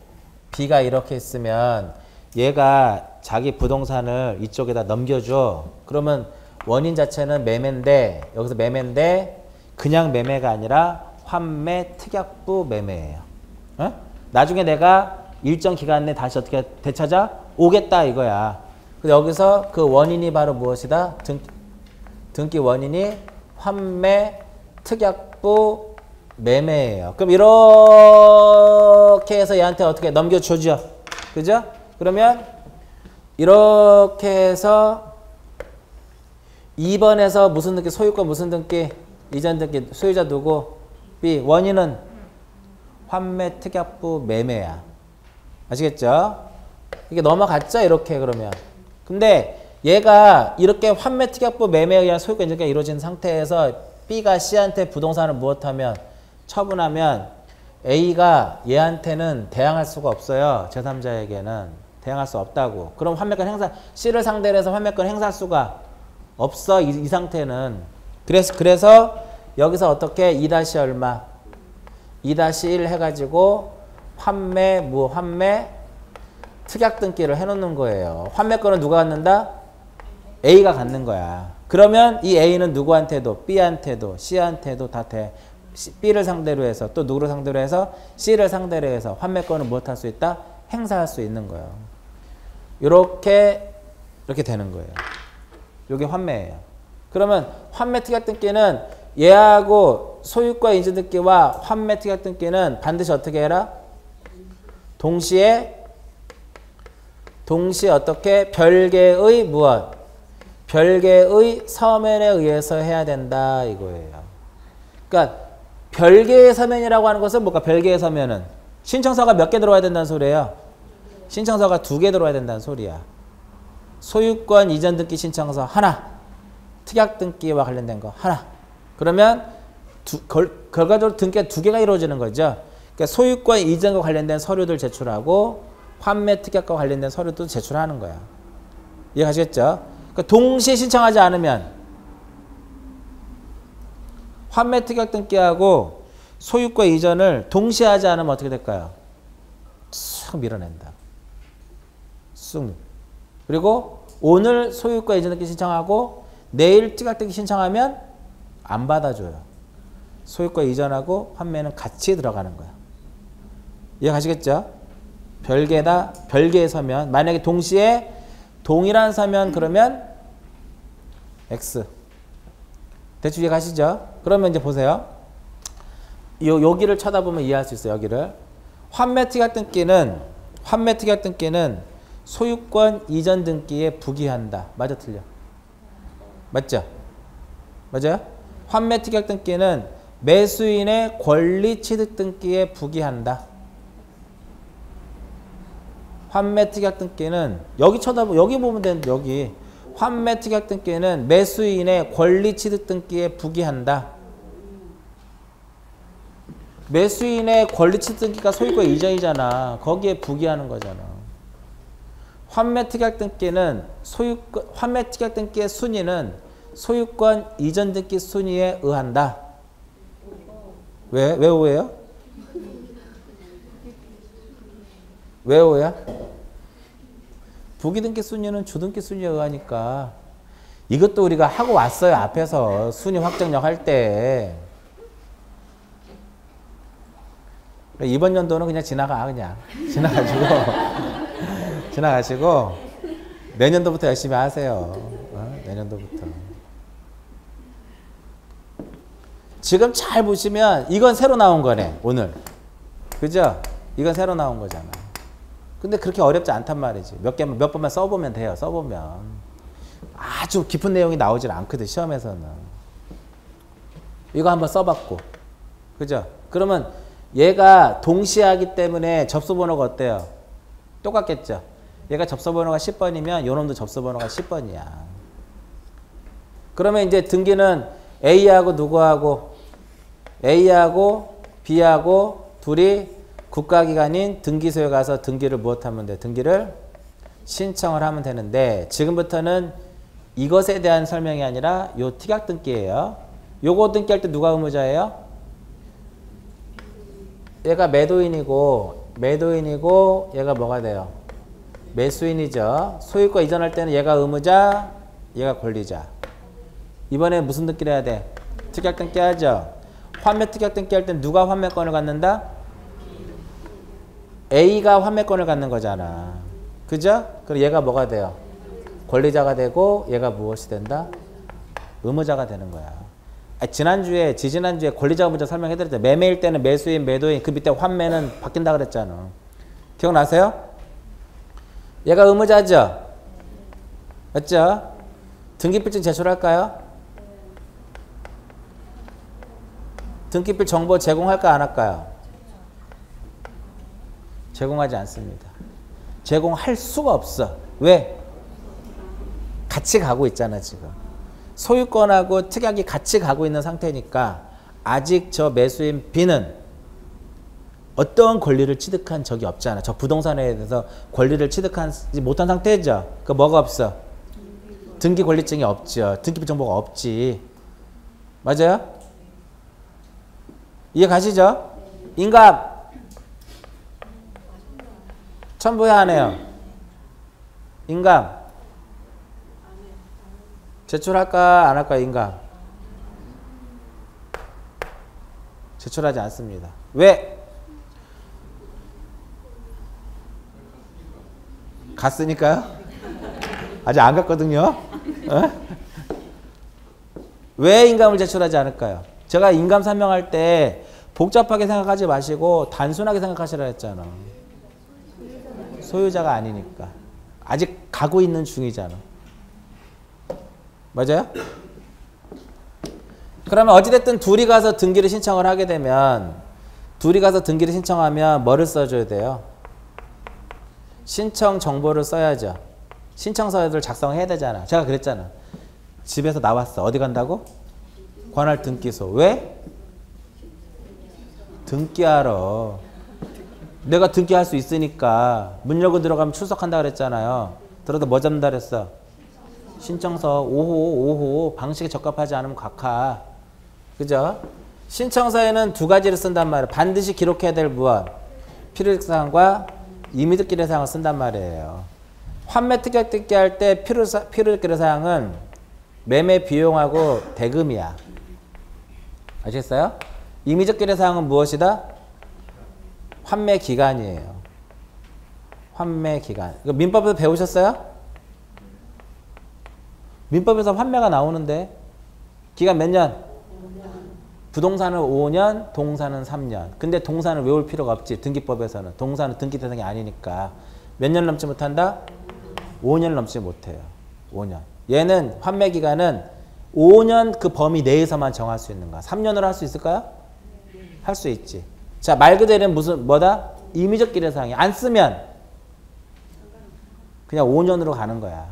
B가 이렇게 있으면 얘가 자기 부동산을 이쪽에다 넘겨줘. 그러면 원인 자체는 매매인데 여기서 매매인데 그냥 매매가 아니라 환매 특약부 매매예요. 어? 나중에 내가 일정 기간 내에 다시 어떻게 되찾아 오겠다 이거야. 근데 여기서 그 원인이 바로 무엇이다? 등기 원인이 환매 특약부 매매예요. 그럼 이렇게 해서 얘한테 어떻게 넘겨주죠. 그죠? 그러면 이렇게 해서 2번에서 무슨 등기? 소유권 무슨 등기? 이전 등기 소유자 누구? B. 원인은 환매 특약부 매매야. 아시겠죠? 이게 넘어갔죠? 이렇게 그러면. 근데 얘가 이렇게 환매 특약부 매매에 의한 소유권 이전이 이루어진 상태에서 B가 C한테 부동산을 무엇하면 처분하면 A가 얘한테는 대항할 수가 없어요. 제3자에게는 대항할 수 없다고. 그럼 환매권 행사 C를 상대로 해서 환매권 행사할 수가 없어. 이 상태는. 그래서 여기서 어떻게 2- 얼마? 2-1 해가지고 환매 특약 등기를 해놓는 거예요. 환매권은 누가 갖는다? A가 갖는 거야. 그러면 이 A는 누구한테도 B한테도 C한테도 다 돼. B를 상대로 해서 또 누구를 상대로 해서 C를 상대로 해서 환매권을 무엇할 수 있다? 행사할 수 있는 거예요. 이렇게 되는 거예요. 이게 환매예요. 그러면 환매 특약 등기는 얘하고 소유권 이전 등기와 환매 특약 등기는 반드시 어떻게 해라? 동시에 동시에 어떻게? 별개의 무엇? 별개의 서면에 의해서 해야 된다 이거예요. 그러니까 별개의 서면이라고 하는 것은 뭘까? 별개의 서면은 신청서가 몇 개 들어와야 된다는 소리예요? 신청서가 2개 들어와야 된다는 소리야. 소유권 이전 등기 신청서 하나, 특약 등기와 관련된 거 하나. 그러면 결과적으로 등기가 2개가 이루어지는 거죠. 그러니까 소유권 이전과 관련된 서류들 제출하고 판매 특약과 관련된 서류도 제출하는 거야. 이해가시겠죠? 그러니까 동시에 신청하지 않으면 판매 특약 등기하고 소유권 이전을 동시에 하지 않으면 어떻게 될까요? 쑥 밀어낸다. 쑥. 그리고 오늘 소유권 이전 등기 신청하고 내일 특약 등기 신청하면 안 받아줘요. 소유권 이전하고 판매는 같이 들어가는 거야. 이해가시겠죠? 별개다. 별개의 서면. 만약에 동시에 동일한 서면 그러면 X. 대충 이해가시죠? 그러면 이제 보세요. 여기를 쳐다보면 이해할 수 있어요. 여기를. 환매 특약 등기는 소유권 이전 등기에 부기한다. 맞아 틀려? 맞죠? 맞아요? 환매 특약 등기는 매수인의 권리 취득 등기에 부기한다. 환매 특약 등기는 여기 여기 보면 되는데 여기 환매 특약 등기는 매수인의 권리 취득 등기에 부기한다. 매수인의 권리 취득 등기가 소유권 이전이잖아. 거기에 부기하는 거잖아. 환매 특약 등기는 환매 특약 등기의 순위는 소유권 이전 등기 순위에 의한다. 왜 오해요? 왜 오해야? 부기등기 순위는 주등기 순위에 의하니까. 이것도 우리가 하고 왔어요. 앞에서 순위 확정력 할 때. 이번 연도는 그냥 그냥 지나가시고 내년도부터 열심히 하세요. 내년도부터. 지금 잘 보시면 이건 새로 나온 거네. 오늘. 그죠? 이건 새로 나온 거잖아. 근데 그렇게 어렵지 않단 말이지. 몇 번만 써보면 돼요. 써보면. 아주 깊은 내용이 나오질 않거든. 시험에서는. 이거 한번 써봤고. 그죠? 그러면 얘가 동시에 하기 때문에 접수번호가 어때요? 똑같겠죠? 얘가 접수번호가 10번이면 요놈도 접수번호가 10번이야. 그러면 이제 등기는 A하고 누구하고? A하고 B하고 둘이 국가기관인 등기소에 가서 등기를 무엇하면 돼? 등기를 신청을 하면 되는데 지금부터는 이것에 대한 설명이 아니라 요 특약 등기예요. 요거 등기할 때 누가 의무자예요? 얘가 매도인이고 얘가 뭐가 돼요? 매수인이죠. 소유권 이전할 때는 얘가 의무자, 얘가 권리자. 이번에 무슨 등기를 해야 돼? 특약 등기 하죠. 환매 특약 등기 할 때 누가 환매권을 갖는다? A가 환매권을 갖는 거잖아. 그죠? 그럼 얘가 뭐가 돼요? 권리자가 되고 얘가 무엇이 된다? 의무자가 되는 거야. 지지난주에 권리자 의무자 설명해드렸죠. 매매일 때는 매수인, 매도인, 그 밑에 환매는 바뀐다 그랬잖아. 기억나세요? 얘가 의무자죠? 맞죠? 등기필증 제출할까요? 등기필 정보 제공할까 안 할까요? 제공하지 않습니다. 제공할 수가 없어. 왜? 같이 가고 있잖아 지금. 소유권하고 특약이 같이 가고 있는 상태니까 아직 저 매수인 B는 어떤 권리를 취득한 적이 없잖아. 저 부동산에 대해서 권리를 취득하지 못한 상태죠. 그 뭐가 없어? 등기 권리증이 없죠. 등기필 정보가 없지. 맞아요? 이해 가시죠? 인감 첨부해야 하네요. 인감 제출할까 안 할까? 인감 제출하지 않습니다. 왜? 갔으니까요? 아직 안 갔거든요. 왜 인감을 제출하지 않을까요? 제가 인감 설명할 때 복잡하게 생각하지 마시고 단순하게 생각하시라 했잖아. 소유자가 아니니까. 아직 가고 있는 중이잖아. 맞아요? 그러면 어찌됐든 둘이 가서 등기를 신청을 하게 되면 둘이 가서 등기를 신청하면 뭐를 써줘야 돼요? 신청 정보를 써야죠. 신청서를 작성해야 되잖아. 제가 그랬잖아. 집에서 나왔어. 어디 간다고? 관할 등기소. 왜? 등기하러. 내가 등기할 수 있으니까 문 열고 들어가면 출석한다 그랬잖아요. 들어도 뭐 잡는다 그랬어? 신청서 5호 방식에 적합하지 않으면 각하. 그죠? 신청서에는 두 가지를 쓴단 말이에요. 반드시 기록해야 될 무엇? 필요사항과 임의특기의 사항을 쓴단 말이에요. 환매 특약 등기 할 때 필요특기의 사항은 매매 비용하고 대금이야. 아시겠어요? 임의특기의 사항은 무엇이다? 환매 기간이에요. 환매 기간. 이거 민법에서 배우셨어요? 민법에서 환매가 나오는데 기간 몇 년? 부동산은 5년, 동산은 3년. 근데 동산을 외울 필요가 없지. 등기법에서는. 동산은 등기 대상이 아니니까. 몇 년 넘지 못한다? 5년 넘지 못해요. 5년. 얘는 환매 기간은 5년 그 범위 내에서만 정할 수 있는 거야. 3년으로 할 수 있을까요? 할 수 있지. 자, 말 그대로는 무슨 뭐다? 임의적 기례사항이 안 쓰면 그냥 5년으로 가는 거야.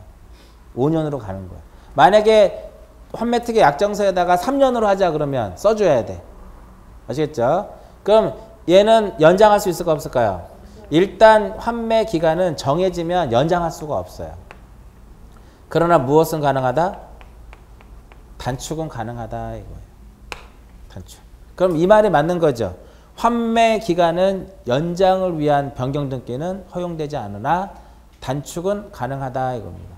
5년으로 가는 거야. 만약에 환매특의 약정서에다가 3년으로 하자 그러면 써줘야 돼. 아시겠죠? 그럼 얘는 연장할 수 있을까 없을까요? 일단 환매 기간은 정해지면 연장할 수가 없어요. 그러나 무엇은 가능하다? 단축은 가능하다 이거예요. 단축. 그럼 이 말이 맞는 거죠. 환매 기간은 연장을 위한 변경 등기는 허용되지 않으나 단축은 가능하다 이겁니다.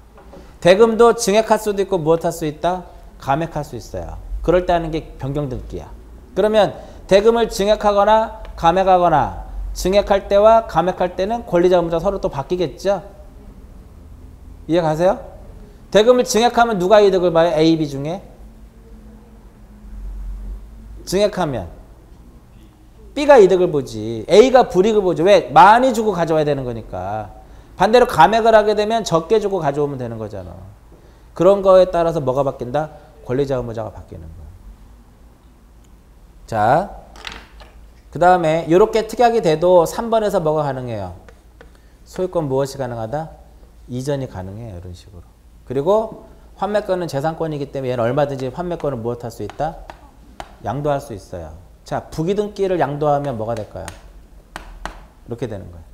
대금도 증액할 수도 있고 무엇 할 수 있다? 감액할 수 있어요. 그럴 때 하는 게 변경 등기야. 그러면 대금을 증액하거나 감액하거나 증액할 때와 감액할 때는 권리자 의무자 서로 또 바뀌겠죠? 이해 가세요? 대금을 증액하면 누가 이득을 봐요? A, B 중에? 증액하면 B가 이득을 보지. A가 불이익을 보죠. 왜? 많이 주고 가져와야 되는 거니까. 반대로 감액을 하게 되면 적게 주고 가져오면 되는 거잖아. 그런 거에 따라서 뭐가 바뀐다? 권리자 의무자가 바뀌는 거야. 자, 그 다음에 이렇게 특약이 돼도 3번에서 뭐가 가능해요? 소유권 무엇이 가능하다? 이전이 가능해요. 이런 식으로. 그리고 환매권은 재산권이기 때문에 얘는 얼마든지 환매권을 무엇 할 수 있다? 양도할 수 있어요. 자, 부기등기를 양도하면 뭐가 될까요? 이렇게 되는 거예요.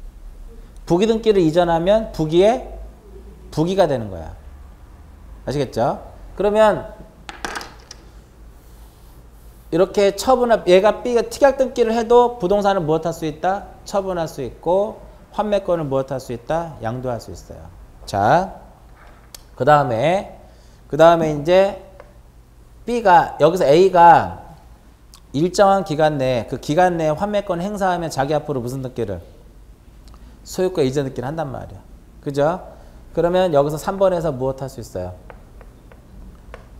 부기등기를 이전하면 부기가 되는 거야. 아시겠죠? 그러면 이렇게 얘가 B가 특약등기를 해도 부동산을 무엇 할 수 있다? 처분할 수 있고 환매권을 무엇 할 수 있다? 양도할 수 있어요. 자, 그 다음에 이제 B가 여기서 A가 일정한 기간 내에 그 기간 내에 환매권 행사하면 자기 앞으로 무슨 등기를? 소유권 이전 등기를 한단 말이야. 그죠? 그러면 여기서 3번에서 무엇 할 수 있어요?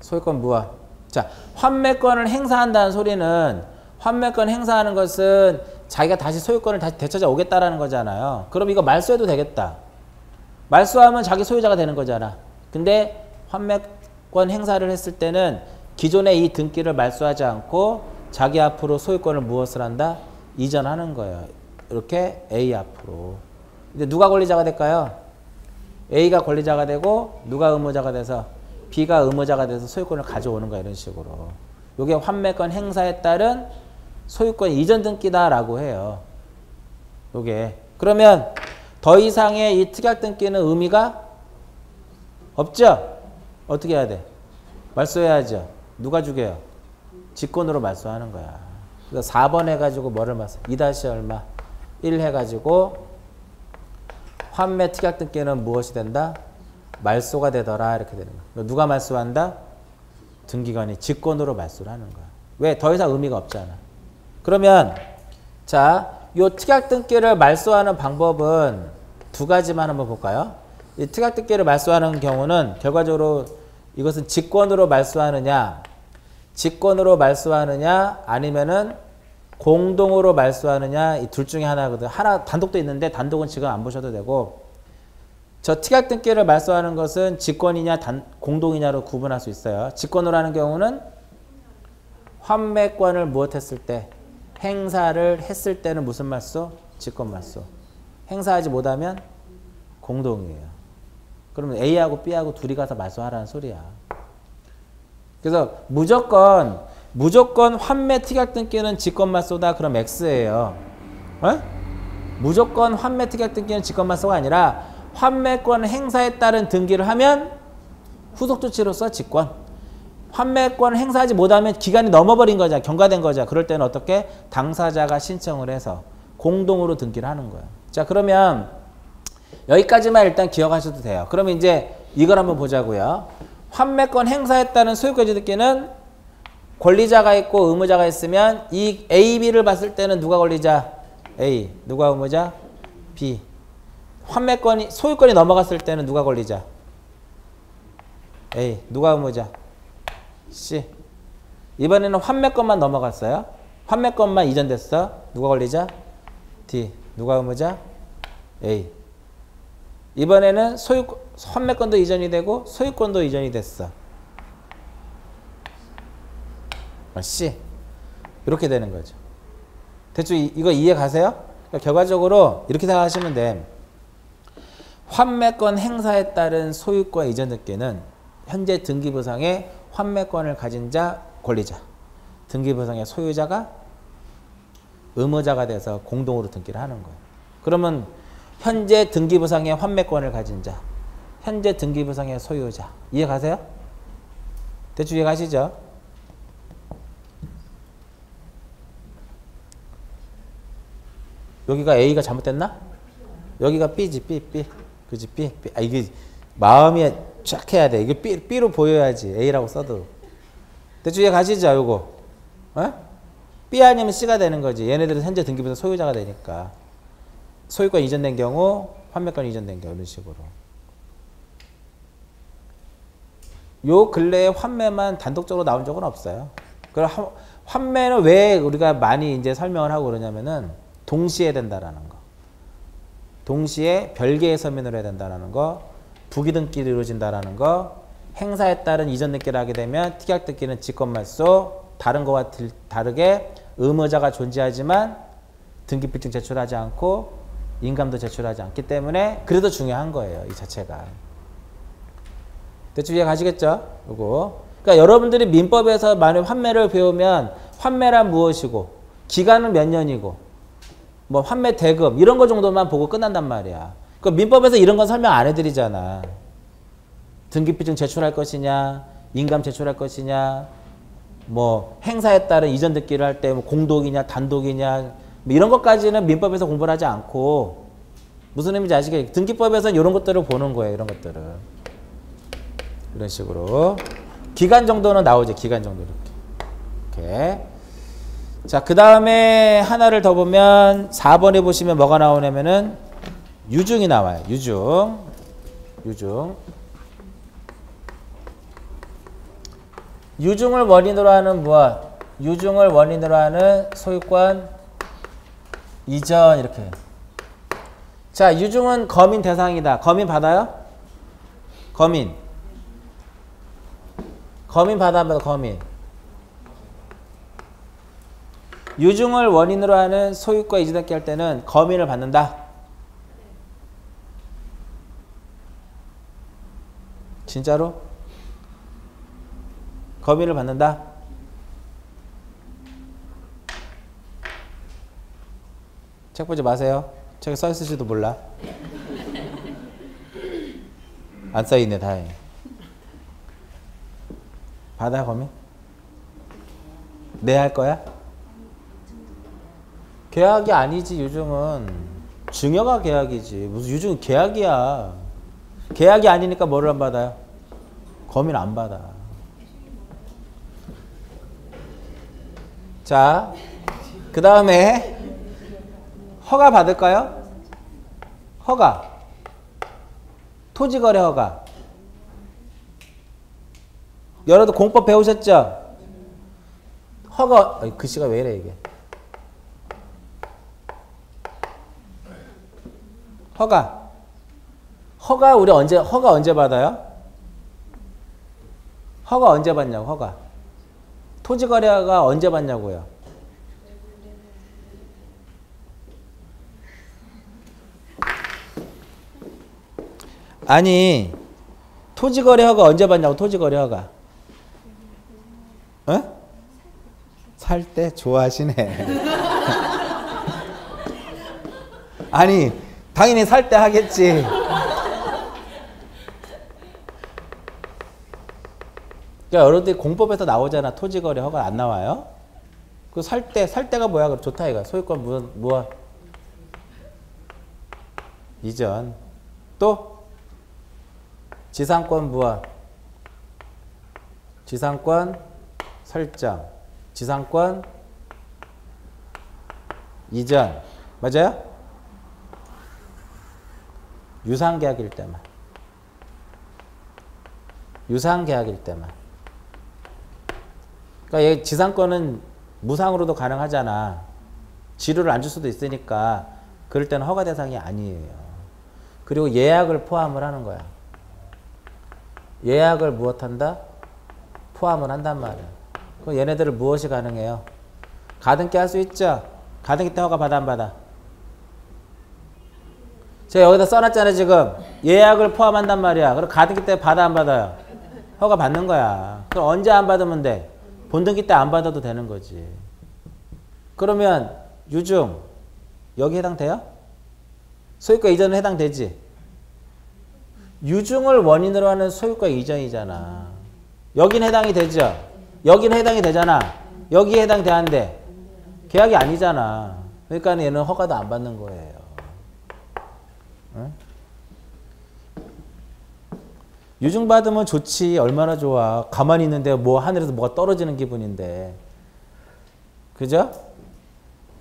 소유권 무엇? 자, 환매권을 행사한다는 소리는 환매권 행사하는 것은 자기가 다시 소유권을 다시 되찾아 오겠다라는 거잖아요. 그럼 이거 말소해도 되겠다. 말소하면 자기 소유자가 되는 거잖아. 근데 환매권 행사를 했을 때는 기존의 이 등기를 말소하지 않고 자기 앞으로 소유권을 무엇을 한다? 이전하는 거예요. 이렇게 A 앞으로. 근데 누가 권리자가 될까요? A가 권리자가 되고 누가 의무자가 돼서? B가 의무자가 돼서 소유권을 가져오는 거야. 이런 식으로. 이게 환매권 행사에 따른 소유권 이전 등기다라고 해요. 요게. 그러면 더 이상의 이 특약 등기는 의미가 없죠? 어떻게 해야 돼? 말소해야죠. 누가 죽여요? 직권으로 말소하는 거야. 그래서 4번 해가지고 뭐를 말소? 2- 얼마? 1 해가지고 환매 특약 등기는 무엇이 된다? 말소가 되더라. 이렇게 되는 거야. 누가 말소한다? 등기관이 직권으로 말소를 하는 거야. 왜? 더 이상 의미가 없잖아. 그러면 자, 요 특약 등기를 말소하는 방법은 두 가지만 한번 볼까요? 이 특약 등기를 말소하는 경우는 결과적으로 이것은 직권으로 말소하느냐 아니면은 공동으로 말소하느냐 이 둘 중에 하나거든. 하나 단독도 있는데 단독은 지금 안 보셔도 되고 저 특약등기를 말소하는 것은 직권이냐 공동이냐로 구분할 수 있어요. 직권으로 하는 경우는 환매권을 무엇했을 때 행사를 했을 때는 무슨 말소? 직권 말소. 행사하지 못하면 공동이에요. 그러면 A하고 B하고 둘이 가서 말소하라는 소리야. 그래서 무조건 환매 특약등기는 직권 말소다. 그럼 X예요. 어? 무조건 환매 특약등기는 직권 말소가 아니라 환매권 행사에 따른 등기를 하면 후속조치로서 직권. 환매권 행사하지 못하면 기간이 넘어버린 거죠. 경과된 거죠. 그럴 때는 어떻게? 당사자가 신청을 해서 공동으로 등기를 하는 거예요. 자, 그러면 여기까지만 일단 기억하셔도 돼요. 그러면 이제 이걸 한번 보자고요. 환매권 행사에 따른 소유권 이전등기는 권리자가 있고 의무자가 있으면 이 A, B를 봤을 때는 누가 권리자? A. 누가 의무자? B. 환매권이 소유권이 넘어갔을 때는 누가 권리자? A. 누가 의무자? C. 이번에는 환매권만 넘어갔어요. 환매권만 이전됐어. 누가 권리자? D. 누가 의무자? A. 이번에는 환매권도 이전이 되고 소유권도 이전이 됐어. C. 이렇게 되는 거죠. 대충 이거 이해 가세요? 그러니까 결과적으로 이렇게 생각하시면 돼. 환매권 행사에 따른 소유권 이전 등기는 현재 등기부상의 환매권을 가진 자 권리자, 등기부상의 소유자가 의무자가 돼서 공동으로 등기를 하는 거예요. 그러면 현재 등기부상의 환매권을 가진 자, 현재 등기부상의 소유자. 이해 가세요? 대충 이해 가시죠? 여기가 A가 잘못됐나? 여기가 B지, B. 그지, B. 아, 이게 마음이 쫙 해야 돼. 이게 B로 보여야지. A라고 써도. 대충 이해 가시죠, 요거? 어? B 아니면 C가 되는 거지. 얘네들은 현재 등기부상 소유자가 되니까. 소유권 이전된 경우, 환매권 이전된 경우, 이런 식으로. 요 근래에 환매만 단독적으로 나온 적은 없어요. 그럼 환매는 왜 우리가 많이 이제 설명을 하고 그러냐면은 동시에 된다라는 거. 동시에 별개의 서면으로 해야 된다라는 거. 부기등기로 이루어진다라는 거. 행사에 따른 이전 등기를 하게 되면 특약 등기는 직권 말소. 다른 거와 다르게 의무자가 존재하지만 등기필증 제출하지 않고 인감도 제출하지 않기 때문에 그래도 중요한 거예요. 이 자체가. 대충 이해 가시겠죠? 요거. 그러니까 여러분들이 민법에서 만약 환매를 배우면 환매란 무엇이고 기간은 몇 년이고 뭐 환매 대금 이런 거 정도만 보고 끝난단 말이야. 그 민법에서 이런 건 설명 안 해드리잖아. 등기필증 제출할 것이냐, 인감 제출할 것이냐, 뭐 행사에 따른 이전 등기를 할 때 뭐 공독이냐, 단독이냐 뭐 이런 것까지는 민법에서 공부를 하지 않고 무슨 의미인지 아시겠죠? 등기법에서는 이런 것들을 보는 거예요. 이런 것들을 이런 식으로 기간 정도는 나오죠. 기간 정도 이렇게. 자, 그 다음에 하나를 더 보면 4번에 보시면 뭐가 나오냐면은 유증이 나와요. 유증. 유증을 원인으로 하는 무엇? 유증을 원인으로 하는 소유권 이전 이렇게. 자, 유증은 거민 대상이다. 거민 받아요? 거민 받아면 거민. 유증을 원인으로 하는 소유권 이전 등기 할 때는 거민을 받는다. 진짜로? 거민을 받는다? 책 보지 마세요. 책에 써 있을지도 몰라. 안 써있네, 다행히. 받아, 거민? 네, 할 거야? 계약이 아니지, 유증은. 증여가 계약이지. 무슨 유증은 계약이야. 계약이 아니니까 뭐를 안 받아요? 거민 안 받아. 자, 그 다음에 허가 받을까요? 허가. 토지거래 허가. 여러분들 공법 배우셨죠? 허가, 글씨가 왜 이래 이게. 허가. 허가 언제 받아요? 허가 언제 받냐고, 허가. 토지거래가 언제 받냐고요. 아니, 토지거래 허가 언제 받냐고, 토지거래 허가. 어? 살 때 좋아하시네. 아니, 당연히 살 때 하겠지. 그러니까 여러분들이 공법에서 나오잖아. 토지거래 허가 안 나와요? 그 살 때가 뭐야? 좋다 이거. 소유권 무엇? 이전. 또 지상권 무엇? 지상권 설정. 지상권 이전. 맞아요? 유상계약일 때만. 유상계약일 때만. 그러니까 지상권은 무상으로도 가능하잖아. 지료를 안 줄 수도 있으니까 그럴 때는 허가 대상이 아니에요. 그리고 예약을 포함을 하는 거야. 예약을 무엇한다? 포함을 한단 말이야. 그럼 얘네들을 무엇이 가능해요? 가등기 할 수 있죠? 가등기 때 허가 받아 안 받아? 제가 여기다 써놨잖아요 지금. 예약을 포함한단 말이야. 그럼 가등기 때 받아 안 받아요? 허가 받는 거야. 그럼 언제 안 받으면 돼? 본등기 때 안 받아도 되는 거지. 그러면 유중 여기 해당돼요? 소유권 이전은 해당되지? 유중을 원인으로 하는 소유권 이전이잖아. 여긴 해당이 되죠? 여긴 해당이 되잖아. 여기에 해당돼 안 돼? 계약이 아니잖아. 그러니까 얘는 허가도 안 받는 거예요. 응? 유중 받으면 좋지. 얼마나 좋아. 가만히 있는데 뭐 하늘에서 뭐가 떨어지는 기분인데. 그죠?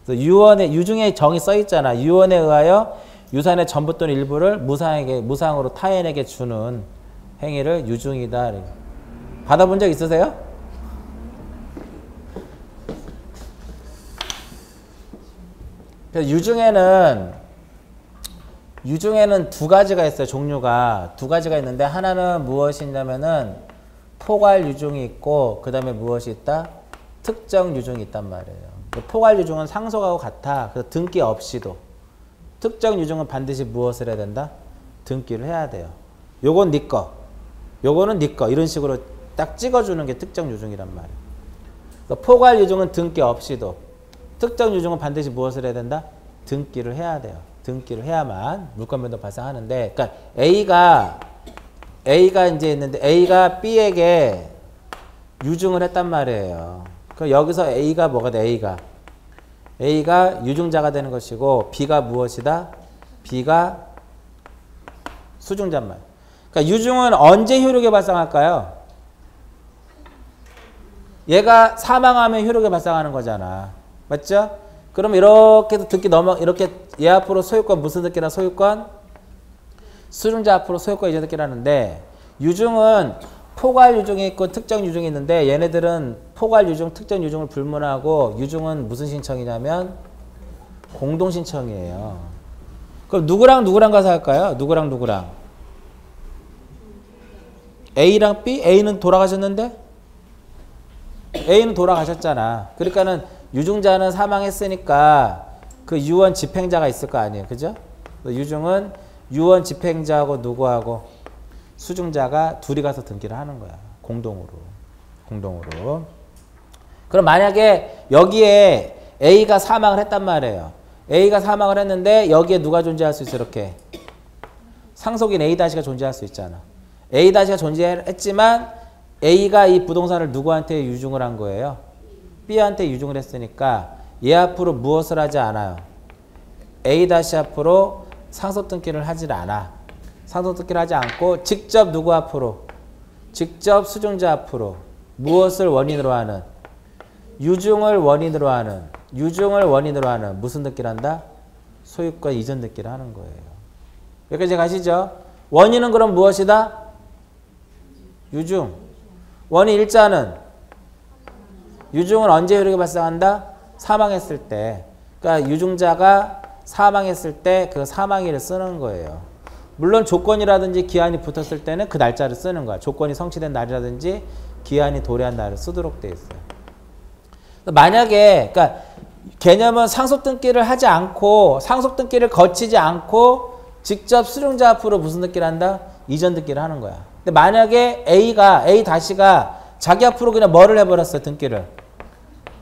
유중에 정이 써 있잖아. 유언에 의하여 유산의 전부 또는 일부를 무상으로 타인에게 주는 행위를 유중이다. 받아본 적 있으세요? 그래서 유중에는 두 가지가 있어요. 종류가 두 가지가 있는데 하나는 무엇이냐면은 포괄 유중이 있고 그 다음에 무엇이 있다? 특정 유중이 있단 말이에요. 포괄 유중은 상속하고 같아. 그래서 등기 없이도. 특정 유중은 반드시 무엇을 해야 된다? 등기를 해야 돼요. 요건 네 거, 요거는 네 거. 이런 식으로 딱 찍어주는 게 특정 유중이란 말이에요. 그래서 포괄 유중은 등기 없이도. 특정 유중은 반드시 무엇을 해야 된다? 등기를 해야 돼요. 등기를 해야만 물권 변동 발생하는데, 그러니까 A가 이제 있는데 A가 B에게 유중을 했단 말이에요. 그럼 여기서 A가 뭐가 돼? A가 유중자가 되는 것이고 B가 무엇이다? B가 수중자란 말이에요. 그러니까 유중은 언제 효력이 발생할까요? 얘가 사망하면 효력이 발생하는 거잖아. 맞죠? 그럼 이렇게 듣기 이렇게 얘 앞으로 소유권 무슨 듣기라 소유권? 수중자 앞으로 소유권 이전 듣기를 하는데 유중은 포괄 유중이 있고 특정 유중이 있는데 얘네들은 포괄 유중, 특정 유중을 불문하고 유중은 무슨 신청이냐면 공동 신청이에요. 그럼 누구랑 가서 할까요? 누구랑? A랑 B? A는 돌아가셨는데? A는 돌아가셨잖아. 그러니까는 유중자는 사망했으니까 그 유언 집행자가 있을 거 아니에요. 그죠? 유중은 유언 집행자하고 누구하고 수중자가 둘이 가서 등기를 하는 거야. 공동으로. 그럼 만약에 여기에 A가 사망을 했단 말이에요. A가 사망을 했는데 여기에 누가 존재할 수 있어? 이렇게. 상속인 A-가 존재할 수 있잖아. A-가 존재했지만 A가 이 부동산을 누구한테 유중을 한 거예요? B한테 유중을 했으니까 얘 앞으로 무엇을 하지 않아요? A- 앞으로 상속 등기를 하질 않아. 상속 등기를 하지 않고 직접 누구 앞으로? 직접 수중자 앞으로 무엇을 원인으로 하는? 유중을 원인으로 하는 무슨 등기를 한다? 소유권 이전 등기를 하는 거예요. 여기까지 가시죠? 원인은 그럼 무엇이다? 유중. 원인 일자는 유중은 언제 효력이 발생한다? 사망했을 때. 그러니까 유중자가 사망했을 때 그 사망일을 쓰는 거예요. 물론 조건이라든지 기한이 붙었을 때는 그 날짜를 쓰는 거야. 조건이 성취된 날이라든지 기한이 도래한 날을 쓰도록 돼 있어요. 만약에 그러니까 개념은 상속등기를 하지 않고 상속등기를 거치지 않고 직접 수증자 앞으로 무슨 등기를 한다? 이전 등기를 하는 거야. 근데 만약에 A-가 자기 앞으로 그냥 뭐를 해버렸어요? 등기를.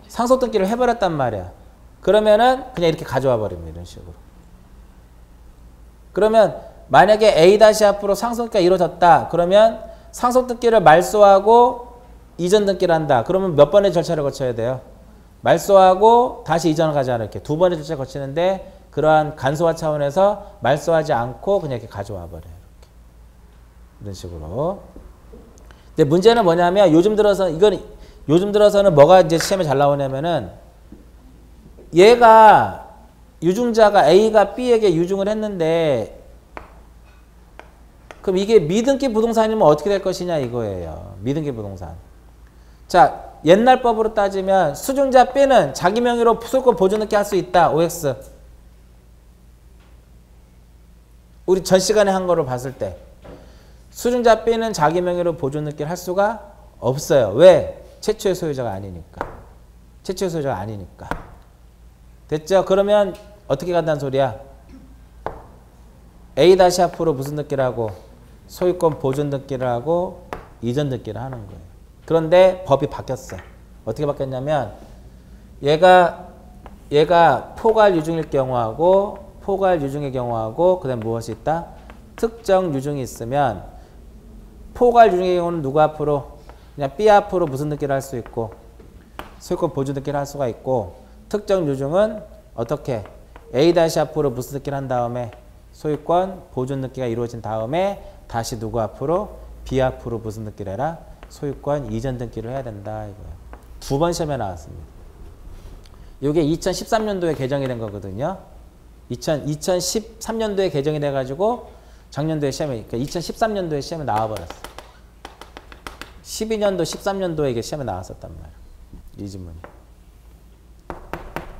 상속등기를 해버렸단 말이야. 그러면은 그냥 이렇게 가져와 버립니다. 이런 식으로. 그러면 만약에 A- 앞으로 상속등기가 이루어졌다. 그러면 상속등기를 말소하고 이전 등기를 한다. 그러면 몇 번의 절차를 거쳐야 돼요? 말소하고 다시 이전을 가져가는 이렇게 두 번의 절차를 거치는데 그러한 간소화 차원에서 말소하지 않고 그냥 이렇게 가져와 버려요. 이렇게. 이런 식으로. 근데 문제는 뭐냐면 요즘 들어서는 뭐가 이제 시험에 잘 나오냐면은 얘가 유증자가 A가 B에게 유증을 했는데 그럼 이게 미등기 부동산이면 어떻게 될 것이냐 이거예요. 미등기 부동산. 자, 옛날 법으로 따지면 수증자 B는 자기 명의로 소유권 보존 등기 할 수 있다. OX. 우리 전 시간에 한 거로 봤을 때 수증자 B는 자기 명의로 보존 등기를 할 수가 없어요. 왜? 최초의 소유자가 아니니까. 최초의 소유자가 아니니까. 됐죠? 그러면 어떻게 간다는 소리야? A- 앞으로 무슨 등기를 하고 소유권 보존 등기를 하고 이전 등기를 하는 거예요. 그런데 법이 바뀌었어. 어떻게 바뀌었냐면 얘가 포괄 유증일 경우하고 포괄 유증의 경우하고 그다음 무엇이 있다? 특정 유증이 있으면 포괄 유증의 경우는 누구 앞으로? 그냥 B 앞으로 무슨 등기를 할 수 있고 소유권 보존 등기를 할 수가 있고 특정 유증은 어떻게? A- 앞으로 무슨 등기를 한 다음에 소유권 보존 등기가 이루어진 다음에 다시 누구 앞으로? B 앞으로 무슨 등기를 해라? 소유권 이전 등기를 해야 된다 이거예요. 두 번 시험에 나왔습니다. 이게 2013년도에 개정이 된 거거든요. 2013년도에 개정이 돼가지고 작년도에 시험에, 그러니까 2013년도에 시험에 나와버렸어. 12년도, 13년도에 이게 시험에 나왔었단 말이야. 이 지문이.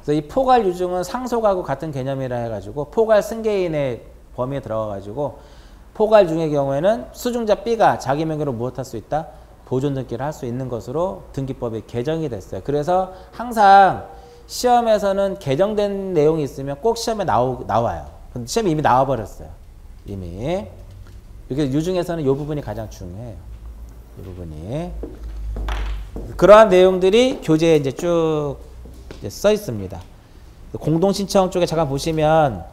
그래서 이 포괄 유증은 상속하고 같은 개념이라 해가지고 포괄 승계인의 범위에 들어가가지고 포괄 중의 경우에는 수증자 B가 자기 명의로 무엇 할 수 있다? 보존 등기를 할 수 있는 것으로 등기법이 개정이 됐어요. 그래서 항상 시험에서는 개정된 내용이 있으면 꼭 시험에 나와요. 근데 시험이 이미 나와버렸어요. 이미. 이게 유증에서는 이 부분이 가장 중요해요. 이 부분이. 그러한 내용들이 교재에 이제 쭉 써 있습니다. 공동신청 쪽에 잠깐 보시면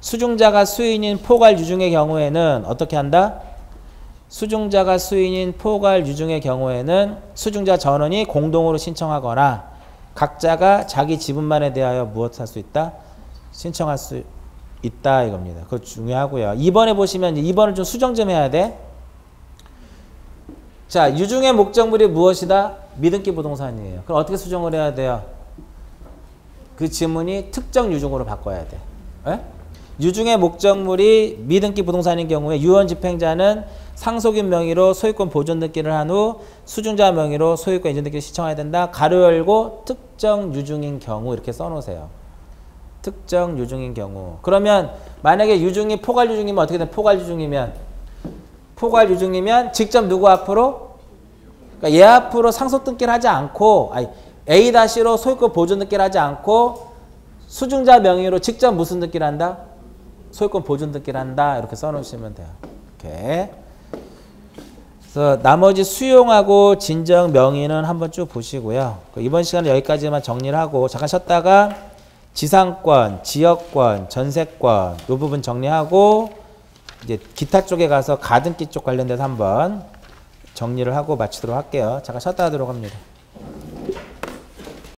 수증자가 수인인 포괄 유증의 경우에는 어떻게 한다? 수증자가 수인인 포괄 유증의 경우에는 수증자 전원이 공동으로 신청하거나 각자가 자기 지분만에 대하여 무엇 할 수 있다? 신청할 수 있다 이겁니다. 그거 중요하고요. 2번에 보시면 2번을 좀 수정 좀 해야 돼. 자, 유증의 목적물이 무엇이다? 미등기 부동산이에요. 그럼 어떻게 수정을 해야 돼요? 그 지문이 특정 유증으로 바꿔야 돼. 에? 유증의 목적물이 미등기 부동산인 경우에 유언 집행자는 상속인 명의로 소유권 보존 등기를 한 후 수증자 명의로 소유권 이전 등기를 신청해야 된다. 가로 열고 특정 유증인 경우 이렇게 써놓으세요. 특정 유증인 경우. 그러면 만약에 유증이 포괄 유증이면 어떻게 돼? 포괄 유증이면 직접 누구 앞으로? 그러니까 얘 앞으로 상속 등기를 하지 않고 A-로 소유권 보존 등기를 하지 않고 수증자 명의로 직접 무슨 등기를 한다? 소유권 보존 등기를 한다. 이렇게 써놓으시면 돼요. 이렇게. 그래서 나머지 수용하고 진정 명의는 한번 쭉 보시고요. 이번 시간은 여기까지만 정리를 하고 잠깐 쉬었다가 지상권, 지역권, 전세권 이 부분 정리하고 이제 기타 쪽에 가서 가등기 쪽 관련돼서 한번 정리를 하고 마치도록 할게요. 잠깐 쉬었다 하도록 합니다.